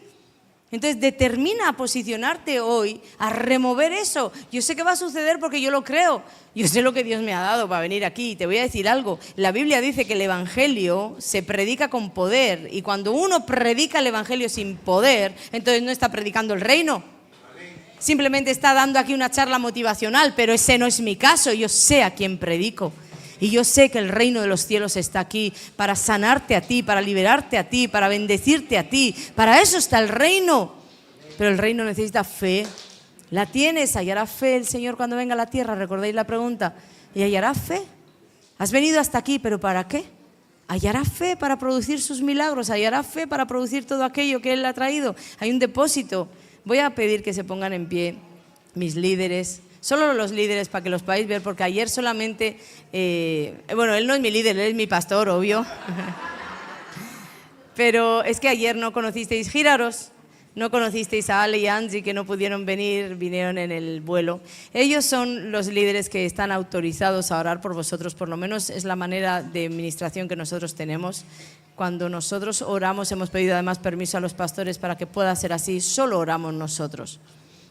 Entonces, determina a posicionarte hoy, a remover eso. Yo sé que va a suceder porque yo lo creo. Yo sé lo que Dios me ha dado para venir aquí. Y te voy a decir algo. La Biblia dice que el evangelio se predica con poder. Y cuando uno predica el evangelio sin poder, entonces no está predicando el reino. Simplemente está dando aquí una charla motivacional, pero ese no es mi caso. Yo sé a quién predico. Y yo sé que el reino de los cielos está aquí para sanarte a ti, para liberarte a ti, para bendecirte a ti. Para eso está el reino. Pero el reino necesita fe. ¿La tienes? ¿Hallará fe el Señor cuando venga a la tierra? ¿Recordáis la pregunta? ¿Y hallará fe? Has venido hasta aquí, ¿pero para qué? ¿Hallará fe para producir sus milagros? ¿Hallará fe para producir todo aquello que Él ha traído? Hay un depósito. Voy a pedir que se pongan en pie mis líderes. Solo los líderes para que los podáis ver, porque ayer solamente, bueno, él no es mi líder, él es mi pastor, obvio. Pero es que ayer no conocisteis, giraros, no conocisteis a Ale y a Angie, que no pudieron venir, vinieron en el vuelo. Ellos son los líderes que están autorizados a orar por vosotros, por lo menos es la manera de administración que nosotros tenemos. Cuando nosotros oramos, hemos pedido además permiso a los pastores para que pueda ser así, solo oramos nosotros.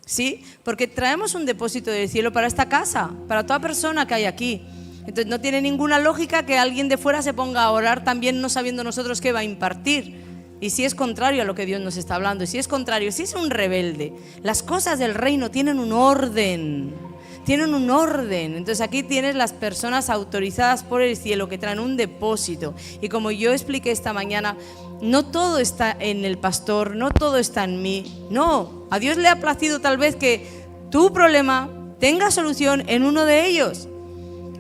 ¿Sí? Porque traemos un depósito del cielo para esta casa, para toda persona que hay aquí. Entonces no tiene ninguna lógica que alguien de fuera se ponga a orar también no sabiendo nosotros qué va a impartir. Y si es contrario a lo que Dios nos está hablando, y si es contrario, si es un rebelde, las cosas del reino tienen un orden. Tienen un orden. Entonces aquí tienes las personas autorizadas por el cielo que traen un depósito. Y como yo expliqué esta mañana, no todo está en el pastor, no todo está en mí. No, a Dios le ha placido tal vez que tu problema tenga solución en uno de ellos.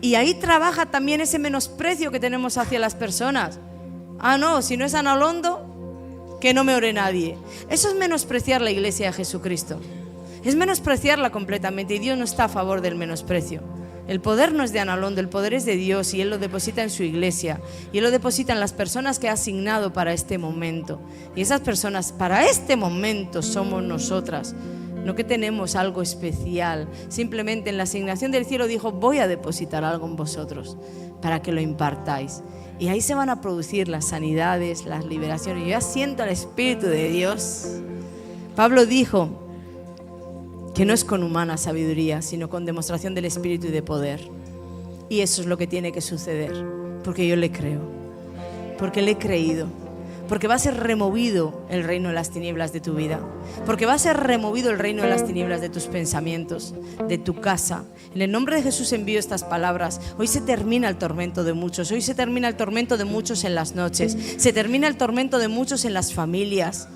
Y ahí trabaja también ese menosprecio que tenemos hacia las personas. Ah, no, si no es Ana Londo, que no me ore nadie. Eso es menospreciar la iglesia de Jesucristo. Es menospreciarla completamente y Dios no está a favor del menosprecio. El poder no es de Ana Londo, el poder es de Dios y Él lo deposita en su iglesia y Él lo deposita en las personas que ha asignado para este momento. Y esas personas para este momento somos nosotras, no que tenemos algo especial. Simplemente en la asignación del cielo dijo, voy a depositar algo en vosotros para que lo impartáis. Y ahí se van a producir las sanidades, las liberaciones. Yo ya siento el Espíritu de Dios. Pablo dijo que no es con humana sabiduría, sino con demostración del Espíritu y de poder. Y eso es lo que tiene que suceder, porque yo le creo, porque le he creído, porque va a ser removido el reino de las tinieblas de tu vida, porque va a ser removido el reino de las tinieblas de tus pensamientos, de tu casa. En el nombre de Jesús envío estas palabras. Hoy se termina el tormento de muchos, hoy se termina el tormento de muchos en las noches, se termina el tormento de muchos en las familias.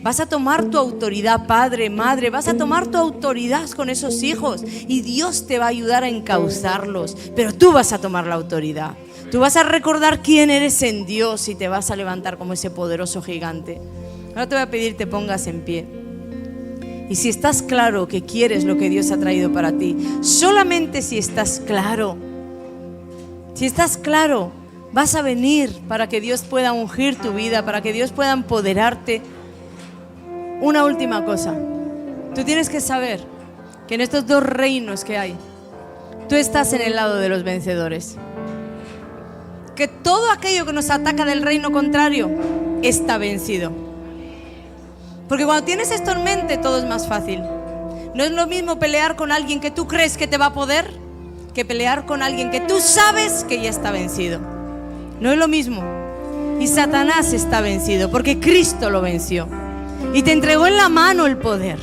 Vas a tomar tu autoridad, padre, madre, vas a tomar tu autoridad con esos hijos y Dios te va a ayudar a encauzarlos, pero tú vas a tomar la autoridad. Tú vas a recordar quién eres en Dios y te vas a levantar como ese poderoso gigante. Ahora te voy a pedir te pongas en pie. Y si estás claro que quieres lo que Dios ha traído para ti, solamente si estás claro, vas a venir para que Dios pueda ungir tu vida, para que Dios pueda empoderarte. Una última cosa, tú tienes que saber que en estos dos reinos que hay, tú estás en el lado de los vencedores. Que todo aquello que nos ataca del reino contrario está vencido. Porque cuando tienes esto en mente, todo es más fácil. No es lo mismo pelear con alguien que tú crees que te va a poder, que pelear con alguien que tú sabes que ya está vencido. No es lo mismo. Y Satanás está vencido porque Cristo lo venció. Y te entregó en la mano el poder,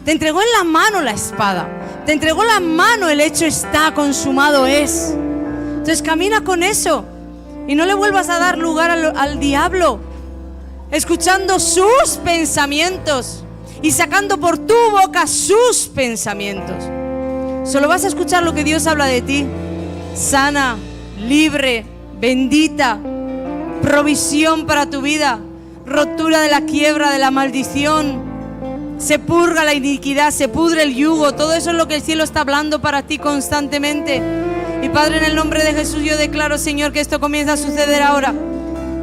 te entregó en la mano la espada, te entregó en la mano el hecho está, consumado es. Entonces camina con eso y no le vuelvas a dar lugar al diablo, escuchando sus pensamientos y sacando por tu boca sus pensamientos. Solo vas a escuchar lo que Dios habla de ti: sana, libre, bendita, provisión para tu vida, rotura de la quiebra, de la maldición, se purga la iniquidad, se pudre el yugo. Todo eso es lo que el cielo está hablando para ti constantemente. Y Padre, en el nombre de Jesús yo declaro, Señor, que esto comienza a suceder ahora,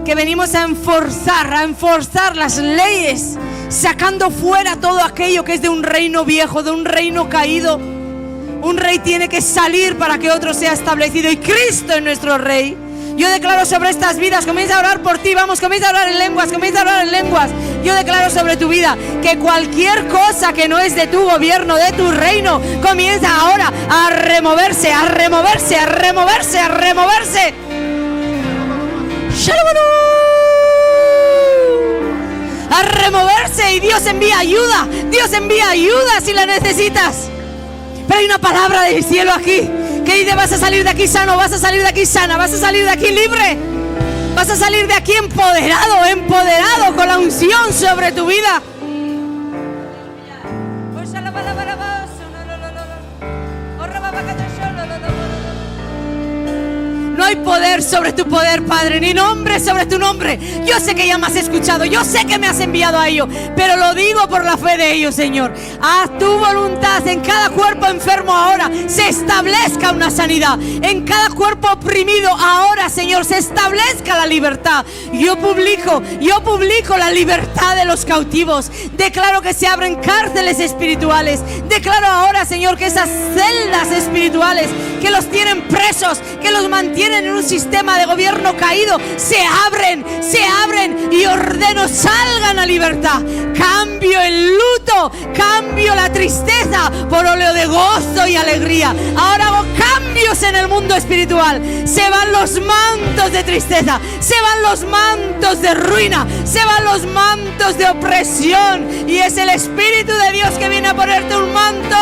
que venimos a enforzar las leyes, sacando fuera todo aquello que es de un reino viejo, de un reino caído. Un rey tiene que salir para que otro sea establecido, y Cristo es nuestro rey. Yo declaro sobre estas vidas, comienza a orar por ti, vamos, comienza a orar en lenguas, comienza a orar en lenguas. Yo declaro sobre tu vida que cualquier cosa que no es de tu gobierno, de tu reino, comienza ahora a removerse, a removerse, a removerse, a removerse. A removerse, y Dios envía ayuda si la necesitas. Pero hay una palabra del cielo aquí que dice: vas a salir de aquí sano, vas a salir de aquí sana, vas a salir de aquí libre, vas a salir de aquí empoderado con la unción sobre tu vida. No hay poder sobre tu poder, Padre, ni nombre sobre tu nombre. Yo sé que ya me has escuchado, yo sé que me has enviado a ello, pero lo digo por la fe de ellos, Señor. Haz tu voluntad en cada cuerpo enfermo ahora, se establezca una sanidad. En cada cuerpo oprimido ahora, Señor, se establezca la libertad. Yo publico la libertad de los cautivos. Declaro que se abren cárceles espirituales. Declaro ahora, Señor, que esas celdas espirituales que los tienen presos, que los mantienen en un sistema de gobierno caído, se abren y ordeno salgan a libertad. Cambio el luto, cambio la tristeza por óleo de gozo y alegría. Ahora hago cambios en el mundo espiritual. Se van los mantos de tristeza, se van los mantos de ruina, se van los mantos de opresión, y es el Espíritu de Dios que viene a ponerte un manto